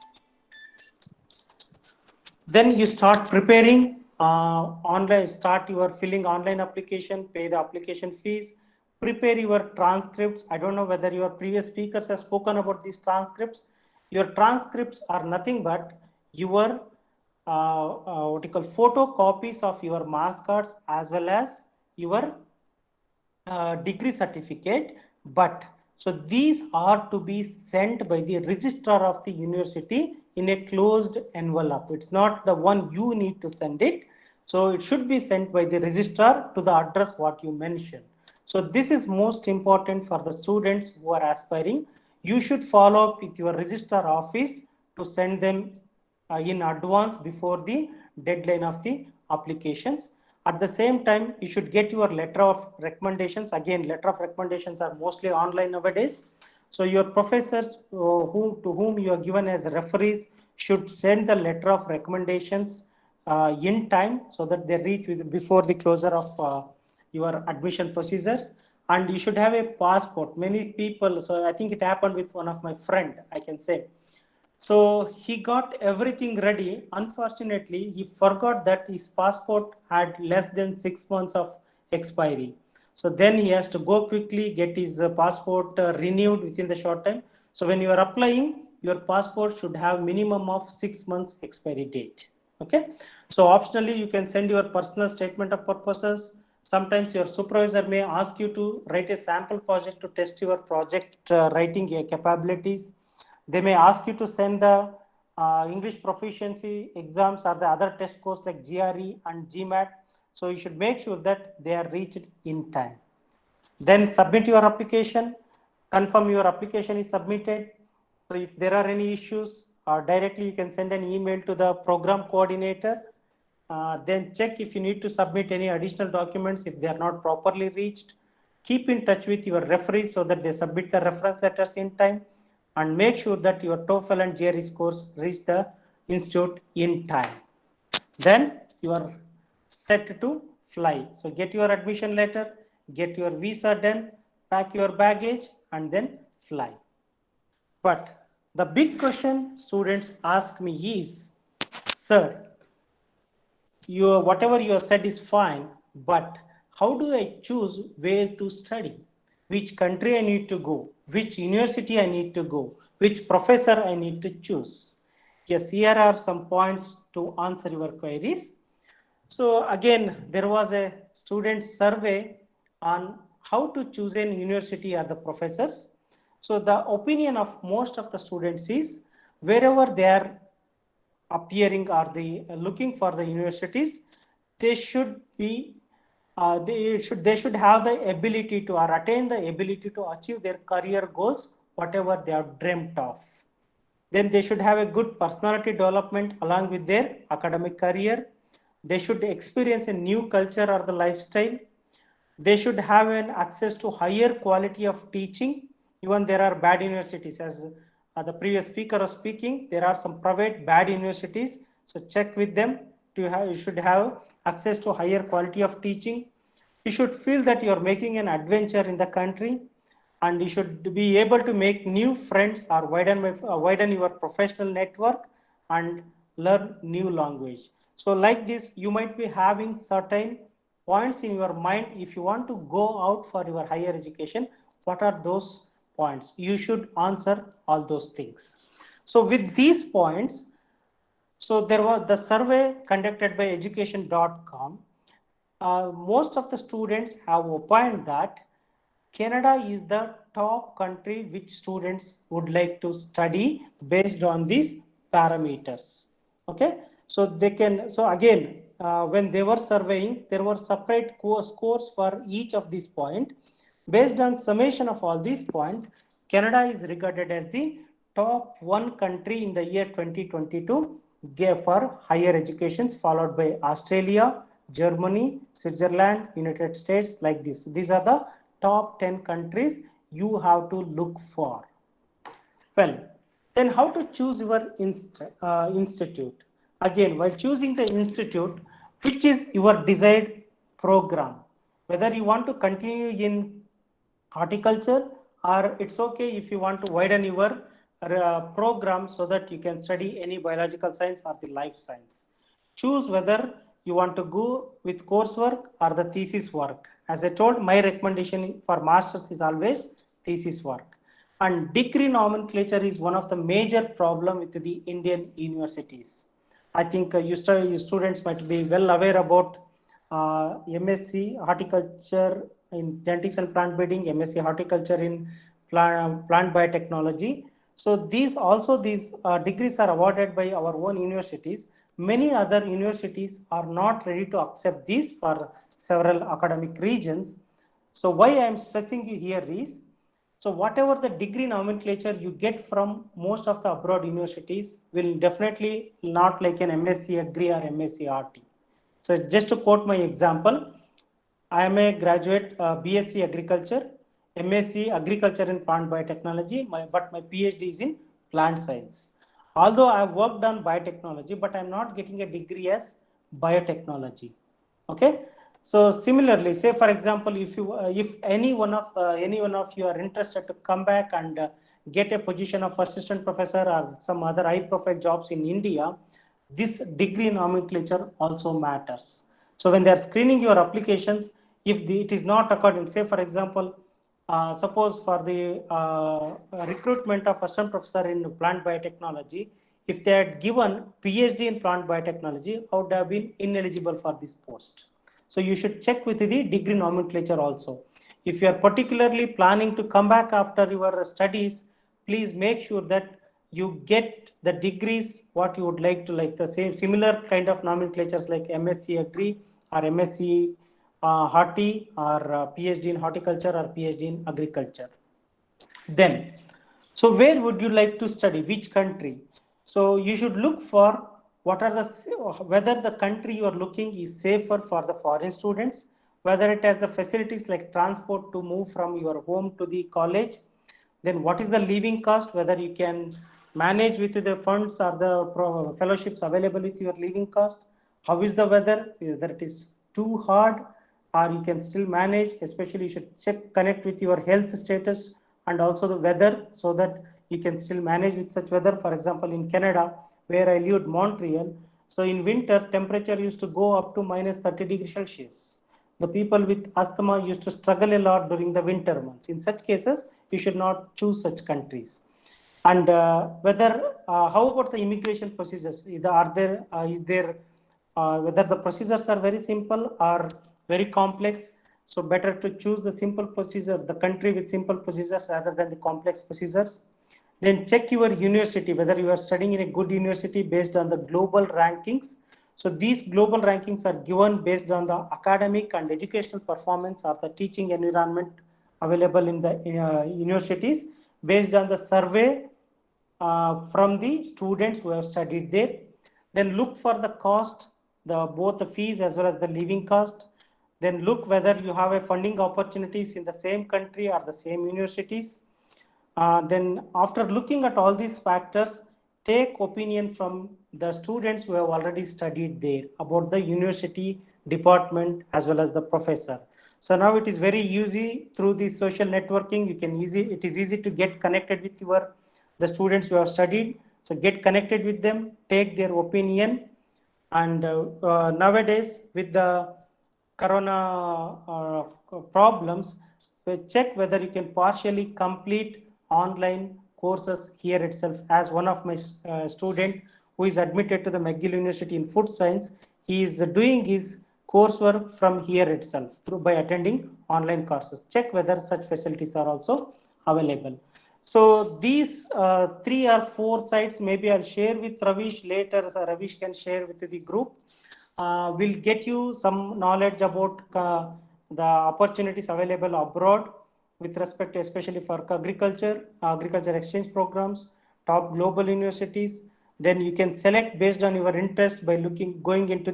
Then you start preparing online, start your filling online application, pay the application fees, prepare your transcripts. I don't know whether your previous speakers have spoken about these transcripts. Your transcripts are nothing but your what you call photocopies of your marks cards as well as your degree certificate, but so these are to be sent by the registrar of the university in a closed envelope. It's not the one you need to send it. So it should be sent by the registrar to the address what you mentioned. So this is most important for the students who are aspiring. You should follow up with your registrar office to send them in advance before the deadline of the applications. At the same time, you should get your letter of recommendations. Again, letter of recommendations are mostly online nowadays. So your professors to whom you are given as referees should send the letter of recommendations in time so that they reach before the closure of your admission procedures. And you should have a passport. Many people, so I think it happened with one of my friend, I can say. So he got everything ready. Unfortunately, he forgot that his passport had less than 6 months of expiry. So then he has to go quickly get his passport renewed within the short time. So when you are applying, your passport should have minimum of 6 months expiry date. Okay. So optionally, you can send your personal statement of purposes. Sometimes your supervisor may ask you to write a sample project to test your project writing capabilities. They may ask you to send the English proficiency exams or the other test scores like GRE and GMAT. So you should make sure that they are reached in time. Then submit your application, confirm your application is submitted. So if there are any issues, directly you can send an email to the program coordinator. Then check if you need to submit any additional documents if they are not properly reached. Keep in touch with your referees so that they submit the reference letters in time, and make sure that your TOEFL and GRE scores reach the institute in time. Then you are set to fly. So get your admission letter, get your visa done, pack your baggage, and then fly. But the big question students ask me is, sir, whatever you have said is fine, but how do I choose where to study, which country I need to go, which university I need to go, which professor I need to choose? Yes, here are some points to answer your queries. So again, there was a student survey on how to choose an university or the professors. So the opinion of most of the students is, wherever they are appearing or the looking for the universities, they should be they should have the ability to or attain the ability to achieve their career goals, whatever they have dreamt of. Then they should have a good personality development along with their academic career. They should experience a new culture or the lifestyle. They should have an access to higher quality of teaching. Even there are bad universities, as the previous speaker was speaking, there are some private bad universities. So check with them. You should have access to higher quality of teaching. You should feel that you are making an adventure in the country, and you should be able to make new friends or widen your professional network and learn new language. So like this, you might be having certain points in your mind. If you want to go out for your higher education, what are those points? You should answer all those things. So with these points, so there was the survey conducted by education.com. Most of the students have opined that Canada is the top country which students would like to study based on these parameters. Okay, so they can, so again, when they were surveying, there were separate scores for each of these points. Based on summation of all these points, Canada is regarded as the top one country in the year 2022 for higher educations, followed by Australia, Germany, Switzerland, United States, like this. These are the top 10 countries you have to look for. Well, then how to choose your institute? Again, while choosing the institute, which is your desired program? Whether you want to continue in horticulture, or it's okay if you want to widen your program so that you can study any biological science or the life science. Choose whether you want to go with coursework or the thesis work. As I told, my recommendation for masters is always thesis work. And degree nomenclature is one of the major problem with the Indian universities. I think you students might be well aware about MSc horticulture in genetics and plant breeding, MSc Horticulture in plant biotechnology. So these degrees are awarded by our own universities. Many other universities are not ready to accept these for several academic regions. So why I am stressing you here is, so whatever the degree nomenclature you get from most of the abroad universities will definitely not like an MSc Agri or MSc RT. So just to quote my example, I am a graduate BSc Agriculture, MSc Agriculture in Plant Biotechnology, but my PhD is in plant science. Although I have worked on biotechnology, but I am not getting a degree as biotechnology. Okay. So similarly, say for example, if any one of you are interested to come back and get a position of assistant professor or some other high profile jobs in India, this degree nomenclature also matters. So when they are screening your applications, if it is not according, say for example, suppose for the recruitment of assistant professor in plant biotechnology, if they had given PhD in plant biotechnology, I would have been ineligible for this post. So you should check with the degree nomenclature also. If you are particularly planning to come back after your studies, please make sure that you get the degrees what you would like to, like the same similar kind of nomenclatures like MSc Agri or MSc Horti or PhD in Horticulture or PhD in Agriculture. Then, so where would you like to study? Which country? So you should look for what are the, whether the country you are looking is safer for the foreign students, whether it has the facilities like transport to move from your home to the college. Then what is the living cost, whether you can manage with the funds or the fellowships available with your living cost. How is the weather, whether it is too hard or you can still manage. Especially you should connect with your health status and also the weather, so that you can still manage with such weather. For example, in Canada, where I lived, Montreal, so in winter temperature used to go up to minus 30 degrees Celsius. The people with asthma used to struggle a lot during the winter months. In such cases, you should not choose such countries. And how about the immigration procedures? Whether the procedures are very simple or very complex? So better to choose the simple procedure, the country with simple procedures rather than the complex procedures. Then check your university, whether you are studying in a good university based on the global rankings. So these global rankings are given based on the academic and educational performance of the teaching environment available in the universities, based on the survey from the students who have studied there. Then look for the cost, both the fees as well as the living cost. Then look whether you have a funding opportunities in the same country or the same universities. Then after looking at all these factors, take opinion from the students who have already studied there about the university department as well as the professor. So now it is very easy through the social networking. It is easy to get connected with the students who have studied. So get connected with them, take their opinion. And nowadays with the corona problems, check whether you can partially complete online courses here itself. As one of my student who is admitted to the McGill University in food science, he is doing his coursework from here itself through by attending online courses. Check whether such facilities are also available. So these 3 or 4 sites maybe I'll share with Ravish later, so Ravish can share with the group. Will get you some knowledge about the opportunities available abroad with respect to, especially for agriculture exchange programs, top global universities. Then you can select based on your interest by going into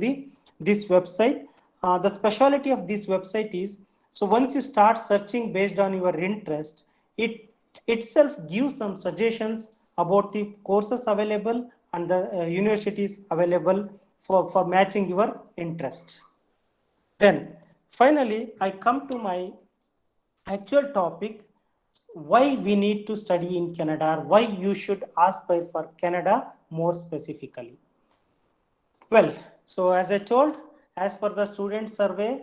this website. The specialty of this website is, so once you start searching based on your interest, it itself gives some suggestions about the courses available and the universities available for matching your interest. Then finally, I come to my actual topic, why we need to study in Canada, or why you should aspire for Canada more specifically. Well, so as I told, as per the student survey,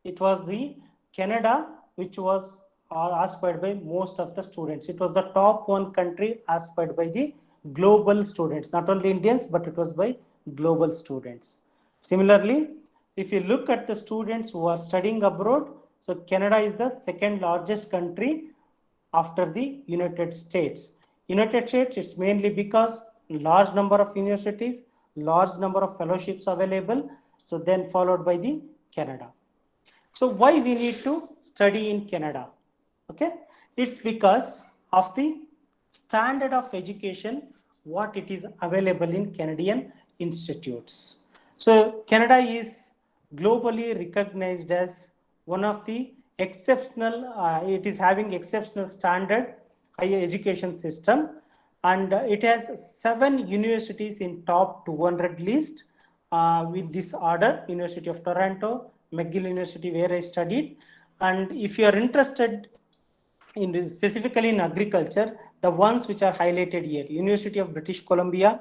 it was the Canada which was aspired by most of the students. It was the top one country aspired by the global students, not only Indians, but it was by global students. Similarly, if you look at the students who are studying abroad, So Canada is the second largest country after the United States. United States, it's mainly because large number of universities, large number of fellowships available, so then followed by the Canada. So why we need to study in Canada? Okay, it's because of the standard of education, what it is available in Canadian institutes. So Canada is globally recognized as one of the exceptional, it is having exceptional standard higher education system, and it has 7 universities in top 200 list, with this order: University of Toronto, McGill University where I studied. And if you are interested in specifically in agriculture, the ones which are highlighted here: University of British Columbia,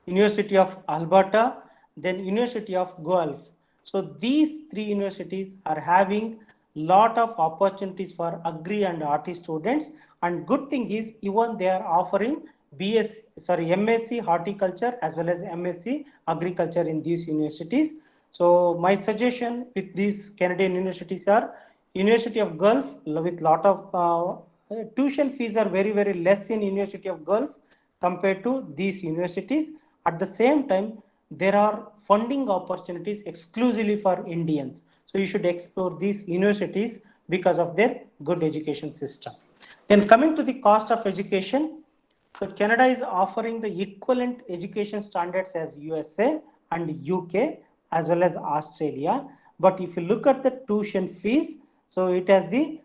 University of Alberta, then University of Guelph. So these 3 universities are having lot of opportunities for agri and RT students. And good thing is, even they are offering MSc horticulture as well as MSc agriculture in these universities. So my suggestion with these Canadian universities are: University of Guelph, with lot of tuition fees are very less in University of Guelph compared to these universities. At the same time, there are funding opportunities exclusively for Indians. So you should explore these universities because of their good education system. Then coming to the cost of education, so Canada is offering the equivalent education standards as USA and UK as well as Australia. But if you look at the tuition fees, so it has the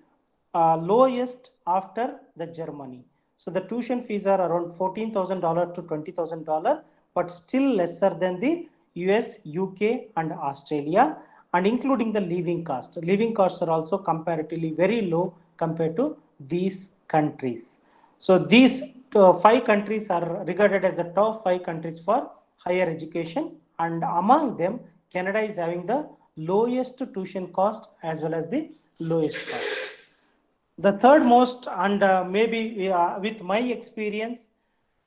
lowest after the Germany. So the tuition fees are around $14,000 to $20,000, but still lesser than the US, UK, and Australia, and including the living cost. Living costs are also comparatively very low compared to these countries. So these 5 countries are regarded as the top 5 countries for higher education, and among them, Canada is having the lowest tuition cost as well as the lowest cost. The third most, and maybe with my experience,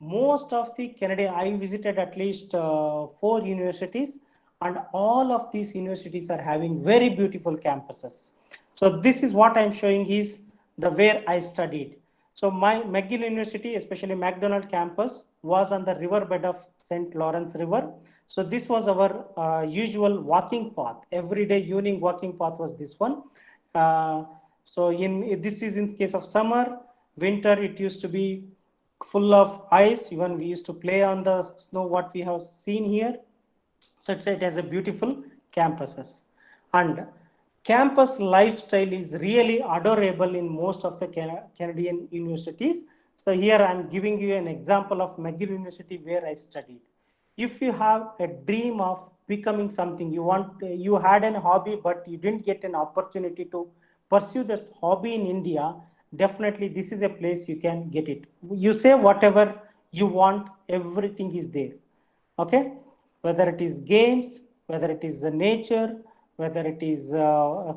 most of the Canada, I visited at least 4 universities, and all of these universities are having very beautiful campuses. So this is what I'm showing is the where I studied. So my McGill University, especially McDonald campus, was on the riverbed of St. Lawrence River. So this was our usual walking path. Every day evening walking path was this one. So in this is in case of summer. Winter it used to be full of ice. Even we used to play on the snow, what we have seen here. So it has a beautiful campuses. And campus lifestyle is really adorable in most of the Canadian universities. So here I'm giving you an example of McGill University where I studied. If you have a dream of becoming something, you had an hobby, but you didn't get an opportunity to pursue this hobby in India, definitely this is a place you can get it. You say whatever you want, everything is there. Okay, whether it is games, whether it is nature, whether it is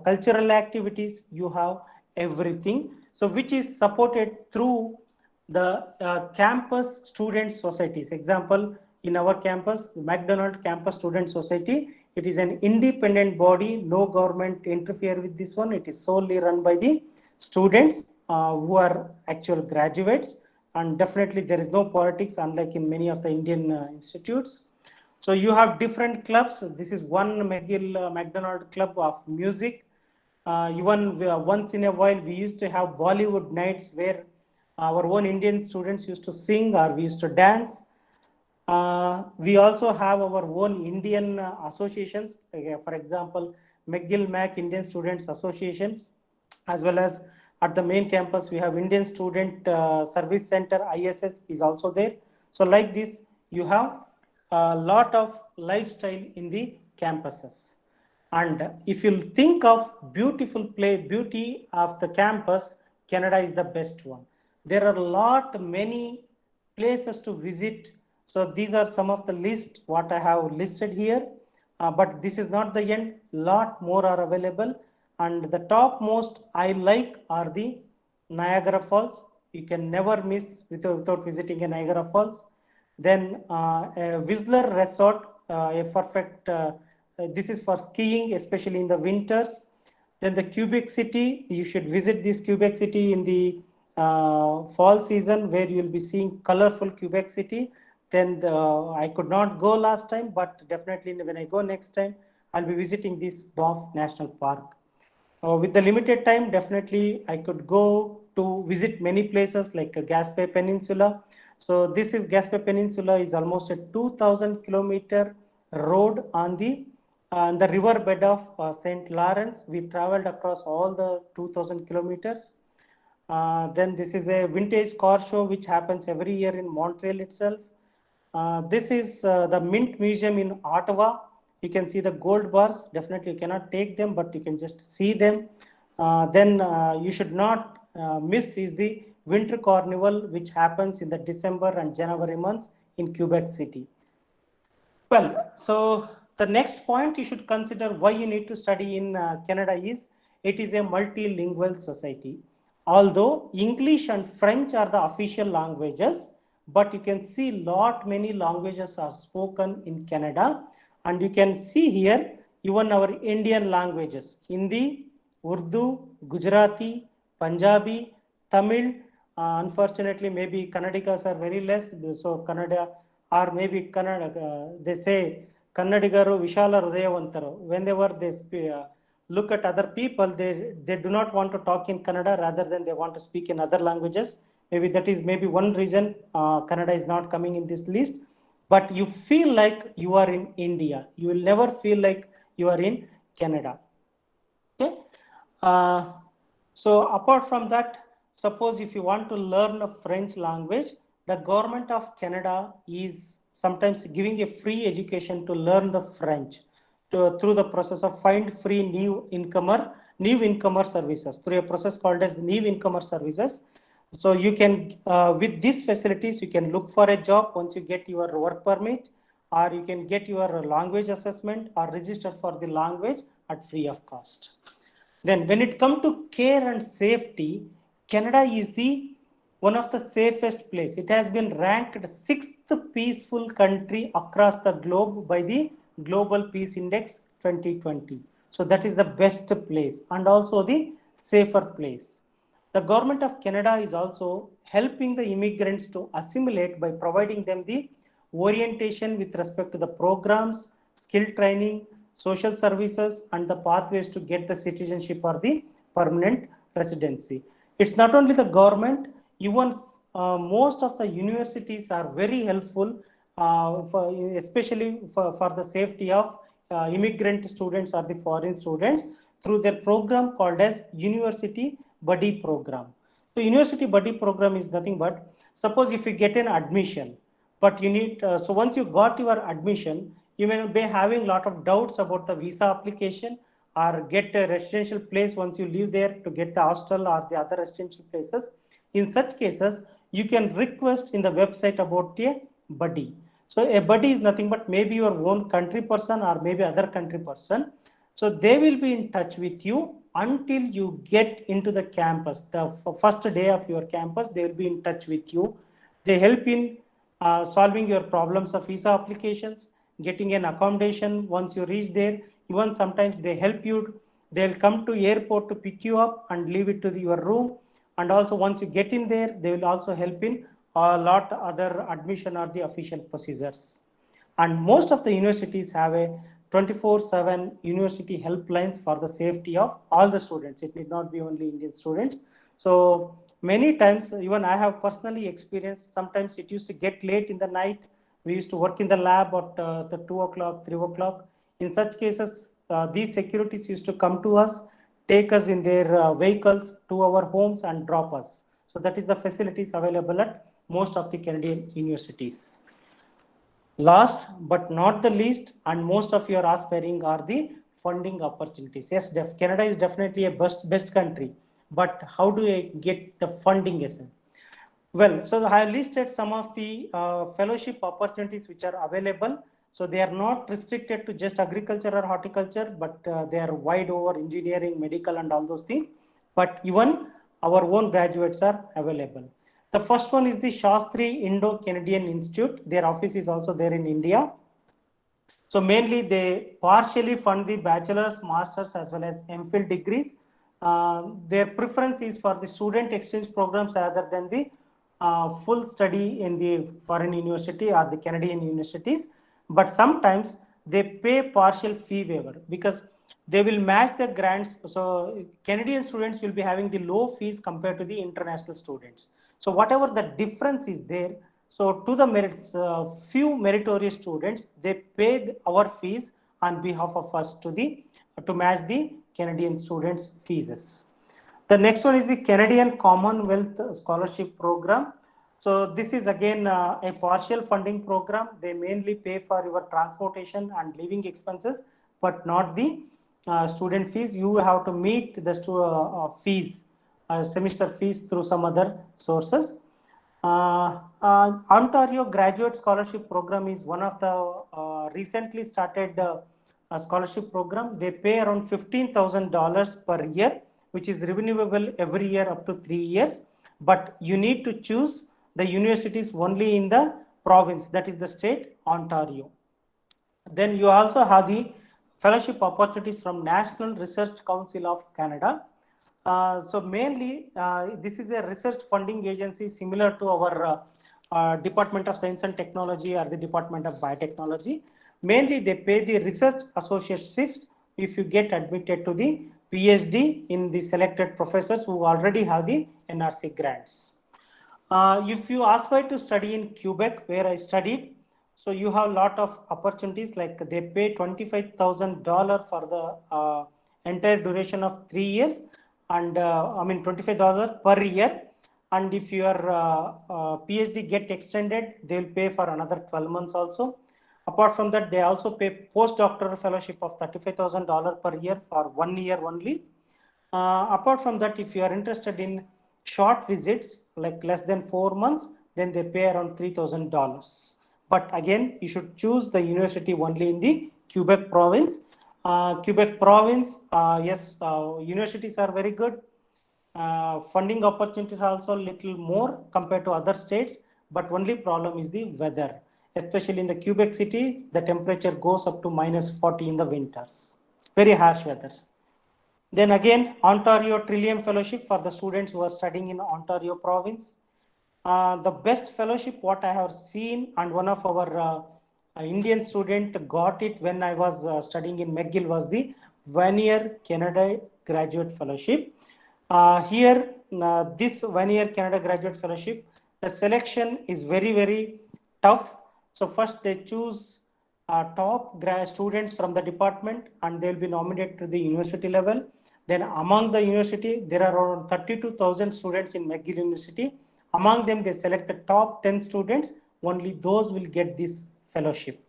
cultural activities, you have everything. So which is supported through the campus student societies. Example, in our campus, the McDonald Campus Student Society, it is an independent body, no government interfere with this one. It is solely run by the students who are actual graduates, and definitely there is no politics, unlike in many of the Indian institutes. So you have different clubs. This is one McGill McDonald club of music. Even once in a while, we used to have Bollywood nights where our own Indian students used to sing or we used to dance. We also have our own Indian associations. For example, McGill Mac Indian Students Associations, as well as at the main campus, we have Indian Student Service Center, ISS is also there. So like this, you have a lot of lifestyle in the campuses. And if you think of beauty of the campus, Canada is the best one. There are many places to visit. So these are some of the list what I have listed here. But this is not the end. Lot more are available. And the top most I like are the Niagara Falls. You can never miss without visiting a Niagara Falls. Then a Whistler Resort, a perfect, this is for skiing, especially in the winters. Then the Quebec City, you should visit this Quebec City in the fall season, where you'll be seeing colorful Quebec City. Then I could not go last time, but definitely when I go next time, I'll be visiting this Banff National Park. With the limited time, definitely I could go to visit many places like Gaspé Peninsula. So this is Gaspé Peninsula is almost a 2,000-kilometer road on the river bed of St. Lawrence. We traveled across all the 2,000 kilometers. Then this is a vintage car show which happens every year in Montreal itself. This is the Mint Museum in Ottawa. You can see the gold bars. Definitely you cannot take them, but you can just see them. Then you should not miss is the Winter Carnival, which happens in the December and January months in Quebec City. Well, so the next point you should consider why you need to study in Canada is it is a multilingual society. Although English and French are the official languages, but you can see many languages are spoken in Canada, and you can see here even our Indian languages: Hindi, Urdu, Gujarati, Punjabi, Tamil. Unfortunately, maybe Kannadigas are very less, so Kannada or maybe Kannada, they say Kannadigaru Vishala Hrudayavantaru. Whenever they look at other people, they do not want to talk in Kannada, rather than they want to speak in other languages. Maybe that is maybe one reason Kannada is not coming in this list. But you feel like you are in India. You will never feel like you are in Canada. Okay. So apart from that, suppose if you want to learn a French language, the government of Canada is sometimes giving a free education to learn the French through the process of find free new incomer services, through a process called as new incomer services. So you can, with these facilities, you can look for a job once you get your work permit, or you can get your language assessment or register for the language at free of cost. Then when it comes to care and safety, Canada is the one of the safest place. It has been ranked sixth peaceful country across the globe by the Global Peace Index 2020. So that is the best place and also the safer place. The government of Canada is also helping the immigrants to assimilate by providing them the orientation with respect to the programs, skill training, social services, and the pathways to get the citizenship or the permanent residency. It's not only the government, even most of the universities are very helpful, especially for the safety of immigrant students or the foreign students through their program called as University Buddy Program. So University Buddy Program is nothing but, suppose if you get an admission, but you need, so once you got your admission, you may be having a lot of doubts about the visa application or get a residential place once you live there to get the hostel or the other residential places. In such cases, you can request in the website about a buddy. So a buddy is nothing but maybe your own country person or maybe other country person. So they will be in touch with you until you get into the campus. The first day of your campus, they will be in touch with you. They help in solving your problems of visa applications, getting an accommodation once you reach there. Even sometimes they help you. They'll come to airport to pick you up and leave it to your room. And also once you get in there, they will also help in a lot other admission or the official procedures. And most of the universities have a 24/7 university helplines for the safety of all the students. It need not be only Indian students. So many times, even I have personally experienced, sometimes it used to get late in the night. We used to work in the lab at the 2 o'clock, 3 o'clock. In such cases, these securities used to come to us, take us in their vehicles to our homes and drop us. So that is the facilities available at most of the Canadian universities. Last but not the least, and most of you are aspiring, are the funding opportunities. Yes, Canada is definitely a best country, but how do I get the funding? Well, so I have listed some of the fellowship opportunities which are available. So they are not restricted to just agriculture or horticulture, but they are wide over engineering, medical, and all those things. But even our own graduates are available. The first one is the Shastri Indo-Canadian Institute. Their office is also there in India. So mainly they partially fund the bachelor's, master's as well as MPhil degrees. Their preference is for the student exchange programs rather than the full study in the foreign university or the Canadian universities. But sometimes they pay partial fee waiver because they will match the grants. So Canadian students will be having the low fees compared to the international students. So whatever the difference is there, so to the merits, few meritorious students, they paid our fees on behalf of us to match the Canadian students' fees. The next one is the Canadian Commonwealth Scholarship Program. So this is again a partial funding program. They mainly pay for your transportation and living expenses, but not the student fees. You have to meet the fees, semester fees through some other sources. Ontario Graduate Scholarship Program is one of the recently started scholarship program. They pay around $15,000 per year, which is renewable every year up to 3 years. But you need to choose the universities only in the province, that is the state, Ontario. Then you also have the fellowship opportunities from National Research Council of Canada. So mainly, this is a research funding agency similar to our Department of Science and Technology or the Department of Biotechnology. Mainly, they pay the research associateships if you get admitted to the PhD in the selected professors who already have the NRC grants. If you aspire to study in Quebec, where I studied, so you have a lot of opportunities. Like they pay $25,000 for the entire duration of 3 years, and I mean $25 per year. And if your PhD get extended, they'll pay for another 12 months also. Apart from that, they also pay postdoctoral fellowship of $35,000 per year for 1 year only. Apart from that, if you are interested in short visits, like less than 4 months, then they pay around $3,000. But again, you should choose the university only in the Quebec province. Quebec province, yes, universities are very good. Funding opportunities are also a little more compared to other states, but only problem is the weather. Especially in the Quebec city, the temperature goes up to -40 in the winters. Very harsh weathers. Then again, Ontario Trillium Fellowship for the students who are studying in Ontario province. The best fellowship what I have seen, and one of our Indian student got it when I was studying in McGill, was the 1 year Canada Graduate Fellowship. Here, this 1 year Canada Graduate Fellowship, the selection is very, very tough. So first they choose top students from the department and they'll be nominated to the university level. Then among the university, there are around 32,000 students in McGill University. Among them, they select the top 10 students. Only those will get this fellowship.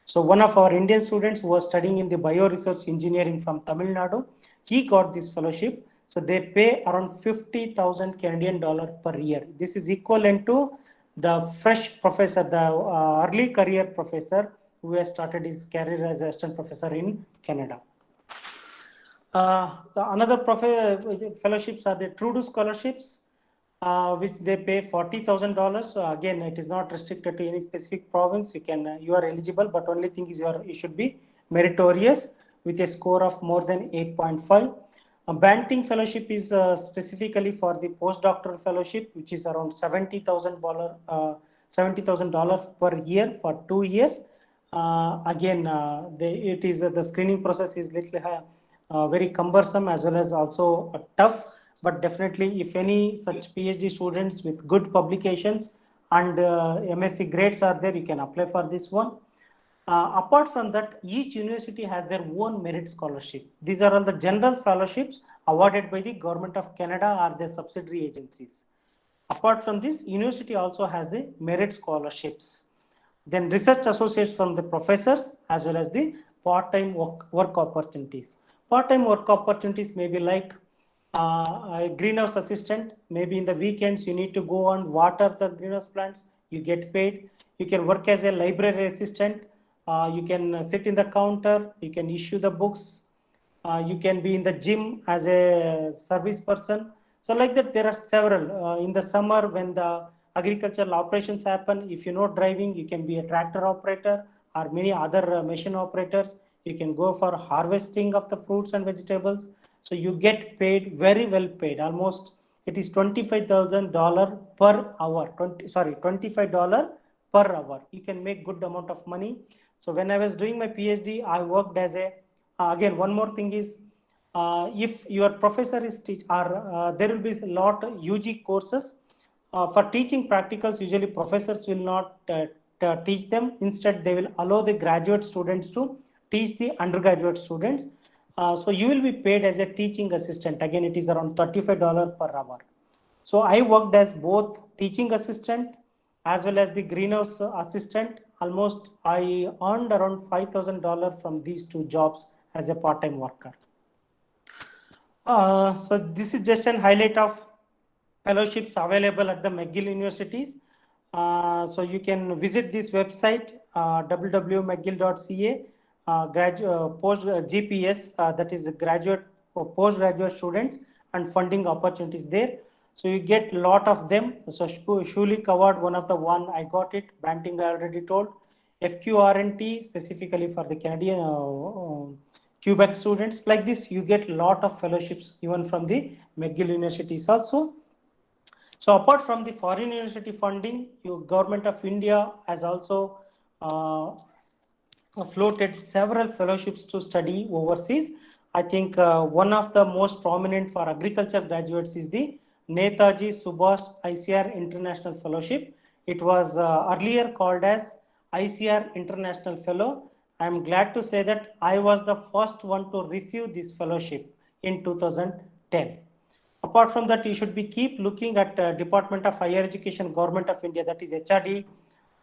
So one of our Indian students who was studying in the bioresearch engineering from Tamil Nadu, he got this fellowship. So they pay around 50,000 Canadian dollar per year. This is equivalent to the fresh professor, the early career professor who has started his career as assistant professor in Canada. Another fellowships are the Trudeau scholarships, which they pay $40,000. So again, it is not restricted to any specific province. You are eligible, but only thing is you should be meritorious with a score of more than 8.5. A Banting fellowship is specifically for the postdoctoral fellowship, which is around $70,000 per year for 2 years. Again, the screening process is little very cumbersome as well as also tough. But definitely, if any such PhD students with good publications and MSc grades are there, you can apply for this one. Apart from that, each university has their own merit scholarship. These are all the general fellowships awarded by the Government of Canada or their subsidiary agencies. Apart from this, university also has the merit scholarships. Then research associates from the professors as well as the part-time work opportunities. Part-time work opportunities may be like a greenhouse assistant. Maybe in the weekends you need to go and water the greenhouse plants. You get paid. You can work as a library assistant. You can sit in the counter. You can issue the books. You can be in the gym as a service person. So like that, there are several. In the summer, when the agricultural operations happen, if you know driving, you can be a tractor operator or many other machine operators. You can go for harvesting of the fruits and vegetables. So you get paid very well paid. Almost it is $25,000 per hour. $25 per hour. You can make good amount of money. So when I was doing my PhD, I worked as a again one more thing is if your professor is teach or there will be a lot UG courses for teaching practicals. Usually professors will not teach them. Instead, they will allow the graduate students to teach the undergraduate students. So you will be paid as a teaching assistant. Again, it is around $35 per hour. So I worked as both teaching assistant as well as the greenhouse assistant. Almost I earned around $5,000 from these two jobs as a part-time worker. So this is just an highlight of fellowships available at the McGill universities. So you can visit this website, www.mcgill.ca, post GPS, that is graduate or postgraduate students and funding opportunities there. So you get a lot of them. So Shuli covered one of the one, I got it. Banting I already told. FQRNT specifically for the Canadian Quebec students. Like this, you get a lot of fellowships even from the McGill universities also. So apart from the foreign university funding, your government of India has also floated several fellowships to study overseas. I think one of the most prominent for agriculture graduates is the Netaji Subhash ICR International Fellowship. It was earlier called as ICR International Fellow. I am glad to say that I was the first one to receive this fellowship in 2010. Apart from that, you should be keep looking at Department of Higher Education, Government of India, that is HRD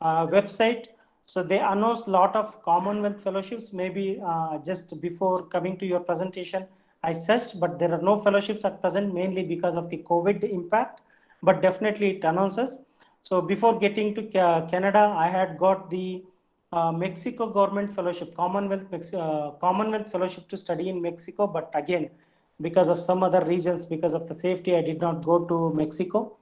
website. So they announce a lot of Commonwealth fellowships. Maybe just before coming to your presentation, I searched, but there are no fellowships at present, mainly because of the COVID impact, but definitely it announces. So before getting to Canada, I had got the Mexico government fellowship, Commonwealth fellowship to study in Mexico, but again, because of some other reasons, because of the safety, I did not go to Mexico.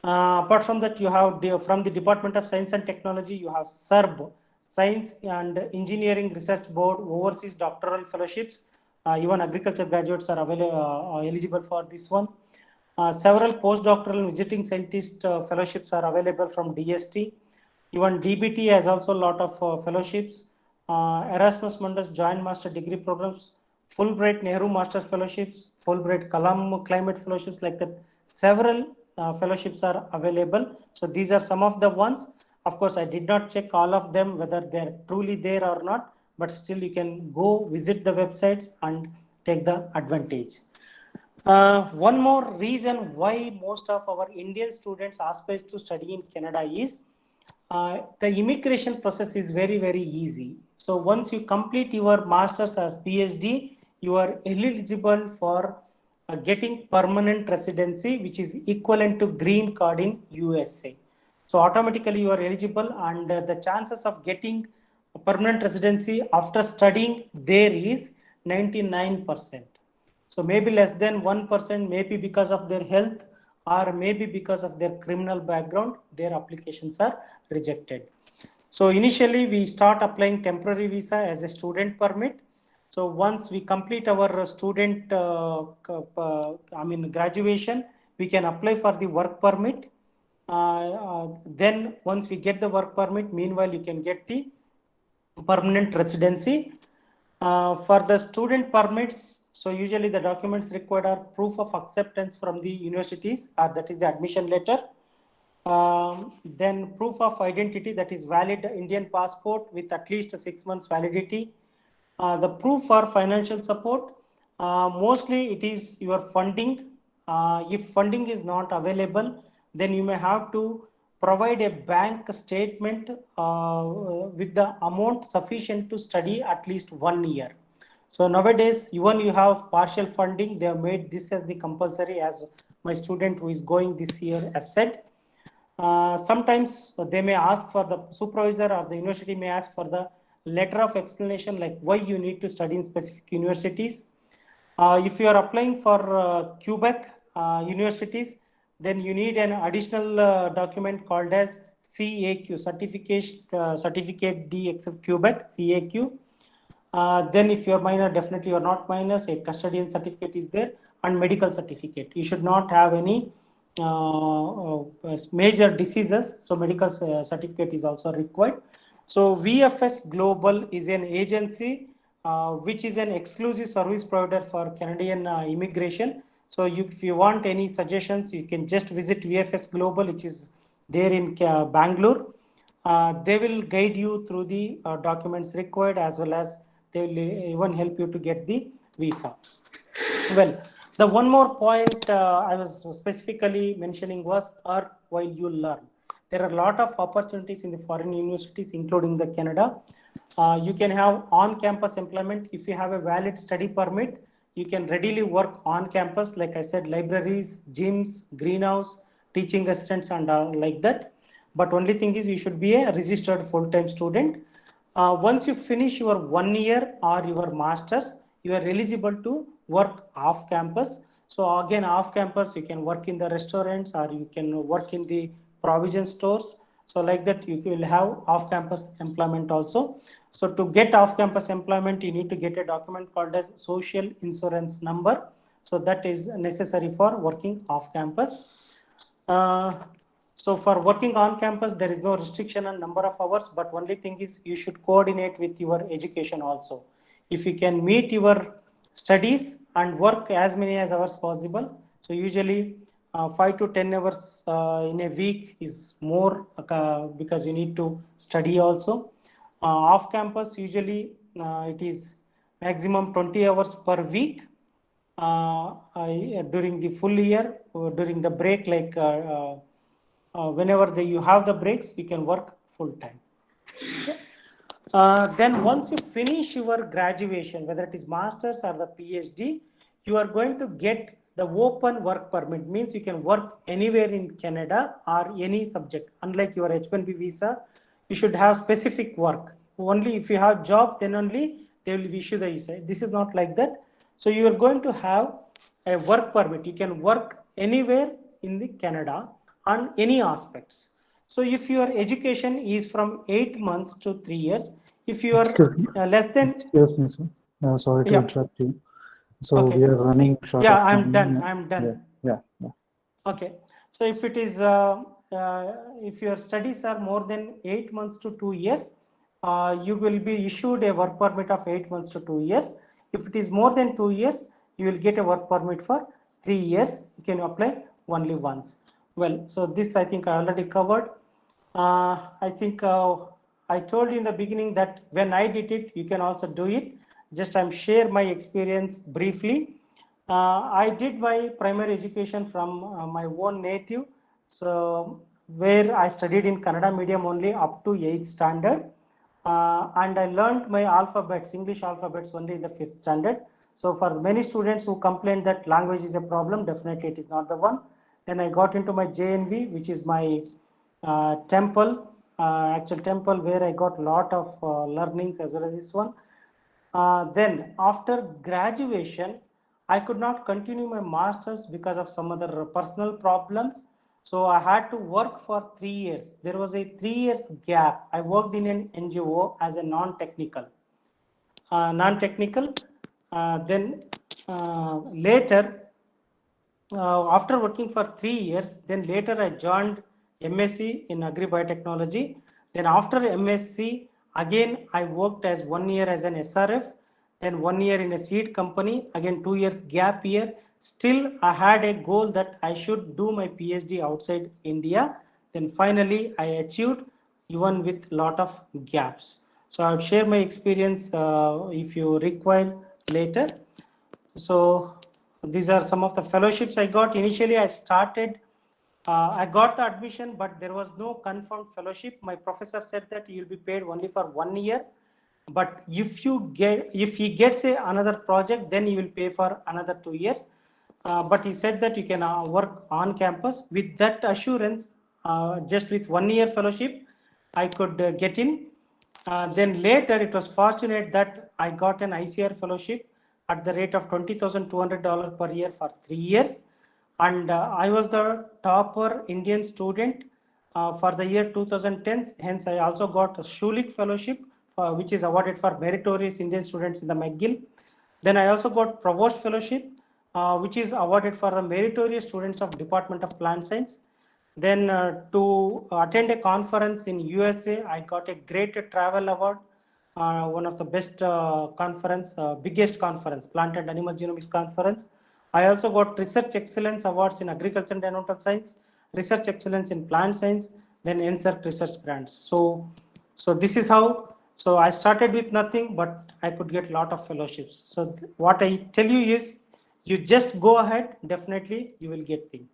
Apart from that, you have from the Department of Science and Technology, you have SERB, Science and Engineering Research Board Overseas Doctoral Fellowships. Even agriculture graduates are eligible for this one. Several postdoctoral and visiting scientist fellowships are available from DST. Even DBT has also a lot of fellowships. Erasmus Mundus Joint Master Degree Programs, Fulbright Nehru Masters Fellowships, Fulbright Kalam Climate Fellowships, like that. Several fellowships are available. So these are some of the ones. Of course, I did not check all of them, whether they're truly there or not, but still you can go visit the websites and take the advantage. One more reason why most of our Indian students aspire to study in Canada is the immigration process is very, very easy. So once you complete your master's or PhD, you are eligible for getting permanent residency, which is equivalent to green card in USA. So automatically you are eligible, and the chances of getting a permanent residency after studying there is 99%. So maybe less than 1%, maybe because of their health or maybe because of their criminal background, their applications are rejected. So initially we start applying temporary visa as a student permit. So once we complete our student, graduation, we can apply for the work permit. Then once we get the work permit, meanwhile you can get the permanent residency. For the student permits, so usually the documents required are proof of acceptance from the universities, or that is the admission letter. Then proof of identity, that is valid Indian passport with at least 6 months validity. The proof for financial support, mostly it is your funding. If funding is not available, then you may have to provide a bank statement with the amount sufficient to study at least 1 year. So nowadays, even you have partial funding, they have made this as the compulsory, as my student who is going this year has said. Sometimes they may ask for the supervisor, or the university may ask for the letter of explanation, like why you need to study in specific universities. If you are applying for Quebec universities, then you need an additional document called as CAQ, certificate D except Quebec, CAQ. Then if you're minor, definitely you're not minors, a custodian certificate is there, and medical certificate. You should not have any major diseases, so medical certificate is also required. So VFS Global is an agency which is an exclusive service provider for Canadian immigration. So if you want any suggestions, you can just visit VFS Global, which is there in Bangalore. They will guide you through the documents required, as well as they will even help you to get the visa. Well, the one more point I was specifically mentioning was earn while you learn. There are a lot of opportunities in the foreign universities, including the Canada. You can have on-campus employment. If you have a valid study permit, you can readily work on campus. Like I said, libraries, gyms, greenhouse, teaching assistants, and like that. But only thing is, you should be a registered full-time student. Once you finish your 1 year or your masters, you are eligible to work off campus. So again, off campus, you can work in the restaurants, or you can work in the provision stores. So like that, you will have off campus employment also. So to get off campus employment, you need to get a document called as social insurance number. So that is necessary for working off campus. So for working on campus, there is no restriction on number of hours, but only thing is you should coordinate with your education also. If you can meet your studies and work as many as hours possible, so usually 5 to 10 hours in a week is more because you need to study also. Off campus, usually it is maximum 20 hours per week. During the full year, during the break, like whenever you have the breaks, you can work full time. Then once you finish your graduation, whether it is master's or the PhD, you are going to get the open work permit. Means you can work anywhere in Canada or any subject. Unlike your H-1B visa, you should have specific work. Only if you have job, then only they will issue the visa. This is not like that. So you are going to have a work permit. You can work anywhere in the Canada on any aspects. So if your education is from 8 months to 3 years, if you are less than... Excuse me, sir. Sorry to interrupt you. So okay. We are running short yeah, of I'm time. done. I'm done. Yeah. Okay. So if it is, if your studies are more than 8 months to 2 years, you will be issued a work permit of 8 months to 2 years. If it is more than 2 years, you will get a work permit for 3 years. You can apply only once. Well, so this I think I already covered. I think I told you in the beginning that when I did it, you can also do it. Just I'm share my experience briefly. I did my primary education from my own native, so where I studied in Kannada medium only up to 8th standard, and I learned my alphabets, English alphabets only in the 5th standard. So for many students who complain that language is a problem, definitely it is not the one. Then I got into my JNV, which is my temple, actual temple, where I got a lot of learnings as well as this one. Then after graduation, I could not continue my master's because of some other personal problems. So I had to work for 3 years. There was a 3 years gap. I worked in an NGO as a non-technical. Then later, after working for 3 years, then later I joined MSc in Agri Biotechnology. Then after MSc, again I worked as 1 year as an SRF, then 1 year in a seed company, again 2 years gap year. Still, I had a goal that I should do my PhD outside India. Then finally, I achieved even with lot of gaps. So I'll share my experience if you require later. So these are some of the fellowships I got. Initially, I started, I got the admission, but there was no confirmed fellowship. My professor said that you'll be paid only for 1 year. But if he gets another project, then he will pay for another 2 years. But he said that you can work on campus. With that assurance, just with 1 year fellowship, I could get in. Then later, it was fortunate that I got an ICR fellowship at the rate of $20,200 per year for 3 years. And I was the topper Indian student for the year 2010. Hence, I also got a Schulich Fellowship, which is awarded for meritorious Indian students in the McGill. Then I also got Provost Fellowship, which is awarded for the meritorious students of Department of Plant Science. Then to attend a conference in USA, I got a Great Travel Award, one of the best conference, biggest conference, Plant and Animal Genomics Conference. I also got Research Excellence Awards in Agriculture and Environmental Science, Research Excellence in Plant Science, then NSERC Research Grants. So this is how. So I started with nothing, but I could get a lot of fellowships. So what I tell you is, you just go ahead. Definitely, you will get things.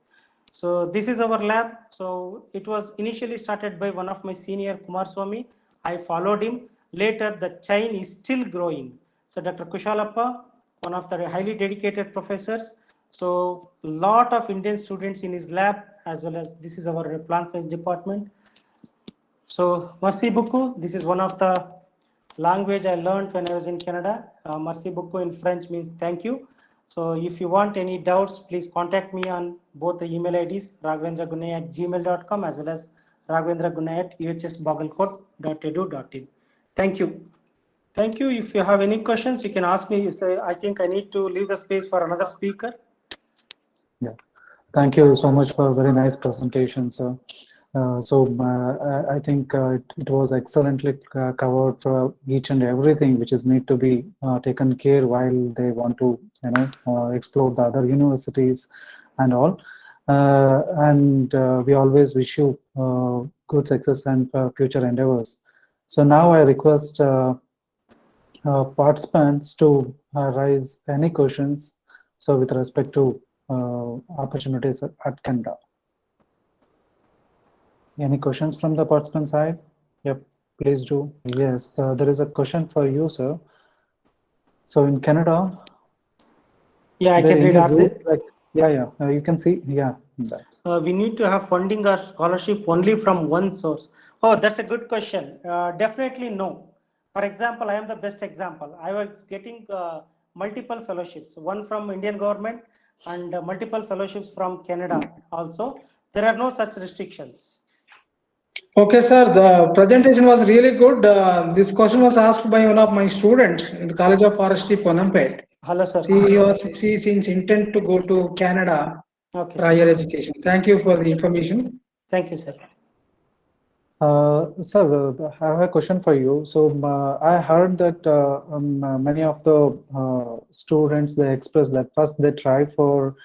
So this is our lab. So it was initially started by one of my senior, Kumar Swami. I followed him. Later, the chain is still growing. So Dr. Kushalappa, one of the highly dedicated professors. So lot of Indian students in his lab, as well as this is our plant science department. So Merci beaucoup, this is one of the language I learned when I was in Canada. Merci beaucoup in French means thank you. So if you want any doubts, please contact me on both the email IDs, raghavendragunai@gmail.com as well as raghavendragunai@uhsbagalkot.edu.in. Thank you. Thank you. If you have any questions, you can ask me. I think I need to leave the space for another speaker. Yeah. Thank you so much for a very nice presentation, sir. I think it was excellently covered for each and everything which is need to be taken care while they want to, explore the other universities and all. We always wish you good success and future endeavors. So now I request participants to raise any questions. So with respect to opportunities at Canada. Any questions from the participant side? Yep, please do. Yes, there is a question for you, sir. So in Canada, yeah, I can read. You can see. Yeah, we need to have funding or scholarship only from one source. Oh, that's a good question. Definitely no. For example, I am the best example. I was getting multiple fellowships, one from Indian government and multiple fellowships from Canada also. There are no such restrictions. Okay, sir. The presentation was really good. This question was asked by one of my students in the College of Forestry, Ponampet. Hello, sir. She seems intent to go to Canada for higher education. Thank you for the information. Thank you, sir. Sir, I have a question for you. So I heard that many of the students, they express that first they try for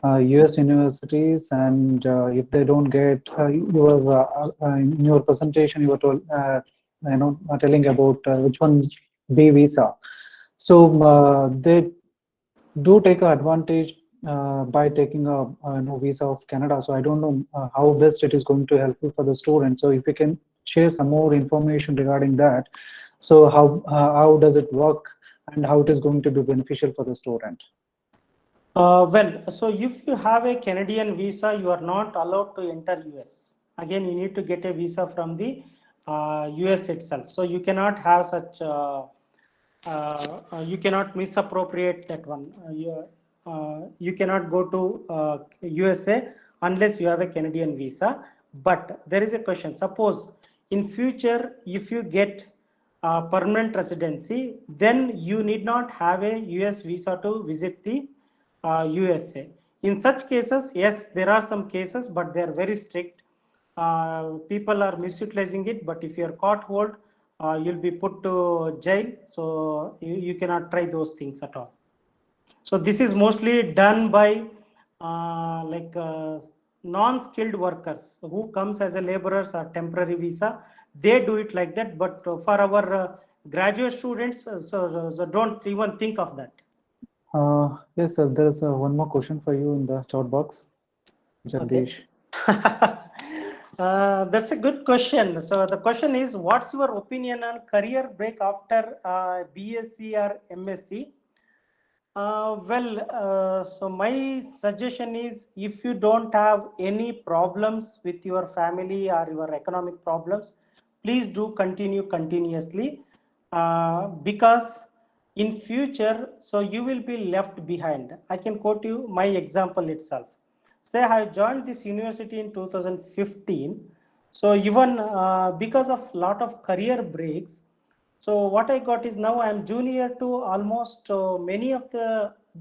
US universities, and if they don't get in your presentation you were told, telling about which one B visa. So they do take advantage by taking a visa of Canada. So I don't know how best it is going to help for the student. So if you can share some more information regarding that. So how does it work and how it is going to be beneficial for the student? Well, so if you have a Canadian visa, you are not allowed to enter US. Again, you need to get a visa from the US itself. So you cannot have such, you cannot misappropriate that one. You cannot go to USA unless you have a Canadian visa. But there is a question. Suppose in future, if you get permanent residency, then you need not have a US visa to visit the USA. In such cases, yes, there are some cases, but they are very strict. People are misutilizing it, but if you are caught hold, you'll be put to jail. So you cannot try those things at all. So this is mostly done by non-skilled workers who comes as a laborers or temporary visa. They do it like that, but for our graduate students, so don't even think of that. Yes, sir. There's one more question for you in the chat box, Jagdish. Okay. That's a good question. So the question is, what's your opinion on career break after BSc or MSc? So my suggestion is, if you don't have any problems with your family or your economic problems, please do continue continuously, because in future, so you will be left behind. I can quote you my example itself. Say I joined this university in 2015. So even because of lot of career breaks, so what I got is now I am junior to almost many of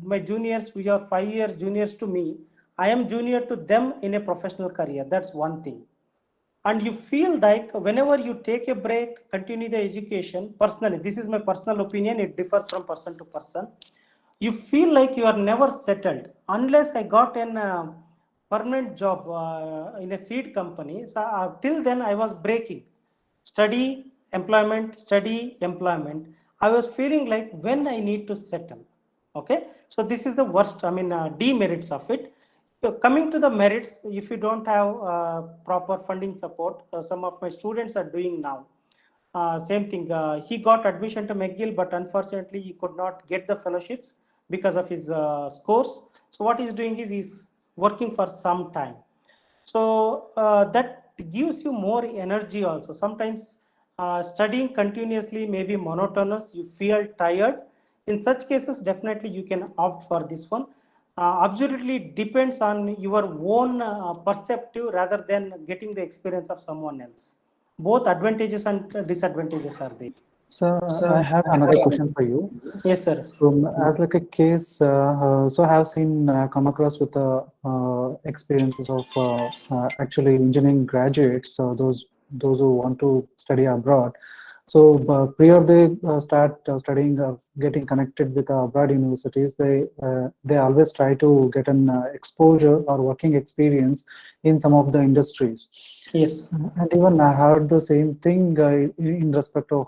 my juniors, which are 5 year juniors to me. I am junior to them in a professional career. That's one thing. And you feel like whenever you take a break, continue the education. Personally, this is my personal opinion. It differs from person to person. You feel like you are never settled unless I got an permanent job in a seed company. So till then I was breaking study, employment, study, employment. I was feeling like when I need to settle. Okay, so this is the worst, I mean, demerits of it. So coming to the merits, if you don't have proper funding support, some of my students are doing now. Same thing. He got admission to McGill, but unfortunately, he could not get the fellowships because of his scores. So what he's doing is he's working for some time. So that gives you more energy also. Sometimes studying continuously may be monotonous. You feel tired. In such cases, definitely you can opt for this one. Absolutely depends on your own perceptive rather than getting the experience of someone else. Both advantages and disadvantages are there. So I have another question for you. Yes, sir. So as like a case, so I have seen come across with the experiences of actually engineering graduates, so those who want to study abroad. So prior they start studying, getting connected with abroad universities, they always try to get an exposure or working experience in some of the industries. Yes. And even I heard the same thing in respect of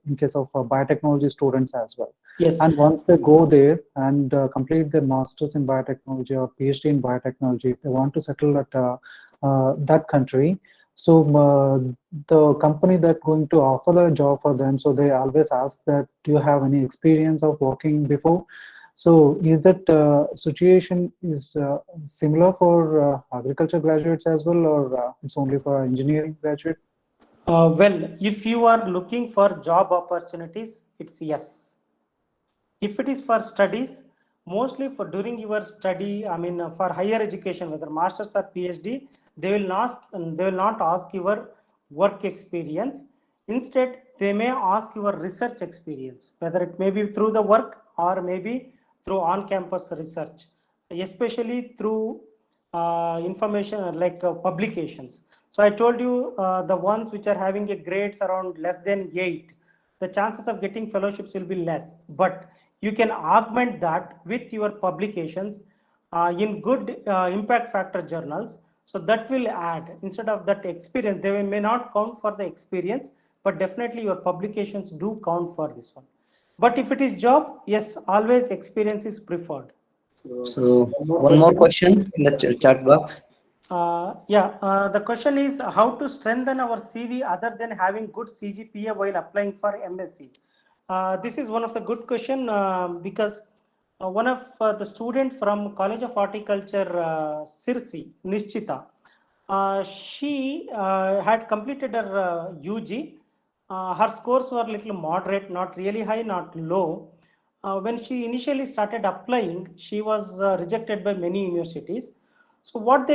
in case of biotechnology students as well. Yes. And once they go there and complete their masters in biotechnology or PhD in biotechnology, if they want to settle at that country, so the company that going to offer the job for them, so they always ask that, do you have any experience of working before? So is that situation is similar for agriculture graduates as well, or it's only for engineering graduate? Well, if you are looking for job opportunities, it's yes. If it is for studies, mostly for during your study, I mean, for higher education, whether masters or PhD, they will not ask your work experience. Instead, they may ask your research experience, whether it may be through the work or maybe through on-campus research, especially through information like publications. So I told you the ones which are having a grades around less than 8, the chances of getting fellowships will be less. But you can augment that with your publications in good impact factor journals. So that will add, instead of that experience, they may not count for the experience, but definitely your publications do count for this one. But if it is job, yes, always experience is preferred. So one more question in the chat box. The question is how to strengthen our CV other than having good CGPA while applying for MSc. This is one of the good question because one of the student from College of Horticulture, Sirsi, Nishchita, she had completed her UG. Her scores were little moderate, not really high, not low. When she initially started applying, she was rejected by many universities. So what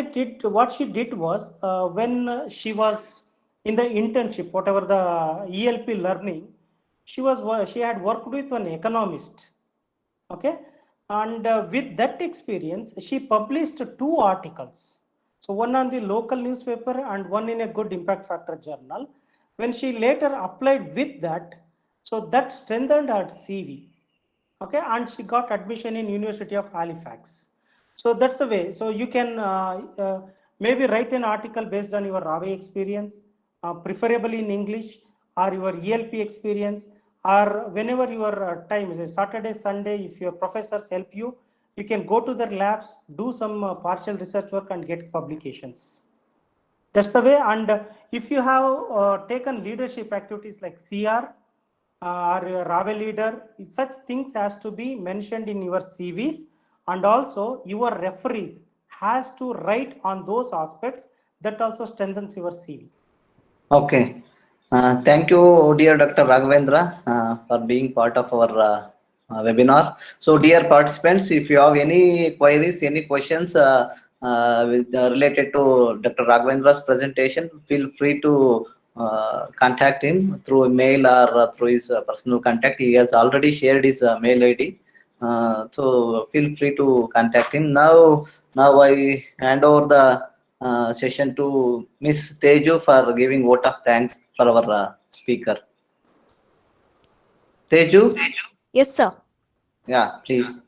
she did was when she was in the internship, whatever the ELP learning, she had worked with an economist. Okay, and with that experience, she published 2 articles. So one on the local newspaper and one in a good impact factor journal. When she later applied with that, so that strengthened her CV. Okay, and she got admission in University of Halifax. So that's the way. So you can maybe write an article based on your RAWE experience, preferably in English, or your ELP experience, or whenever your time is Saturday, Sunday, if your professors help you, you can go to their labs, do some partial research work and get publications. That's the way. And if you have taken leadership activities like CR, or RAWE leader, such things has to be mentioned in your CVs, and also your referees has to write on those aspects. That also strengthens your CV. Okay. Thank you, dear Dr. Raghavendra, for being part of our webinar. So, dear participants, if you have any queries, any questions, related to Dr. Raghavendra's presentation, feel free to contact him through a mail or through his personal contact. He has already shared his mail ID. So feel free to contact him. Now I hand over the session to Miss Teju for giving vote of thanks for our speaker. Teju? Yes, sir. Yeah, please.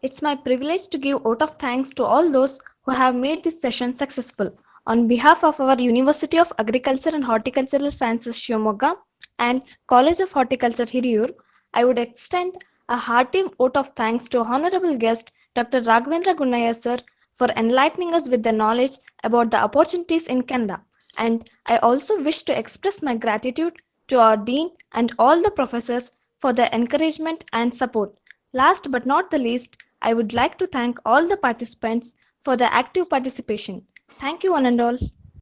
It's my privilege to give vote of thanks to all those who have made this session successful. On behalf of our University of Agriculture and Horticultural Sciences Shivamogga and College of Horticulture Hiriyur, I would extend a hearty vote of thanks to Honorable guest Dr. Raghavendra Gunnaiah sir for enlightening us with the knowledge about the opportunities in Canada. And I also wish to express my gratitude to our Dean and all the professors for their encouragement and support. Last but not the least, I would like to thank all the participants for their active participation. Thank you, one and all.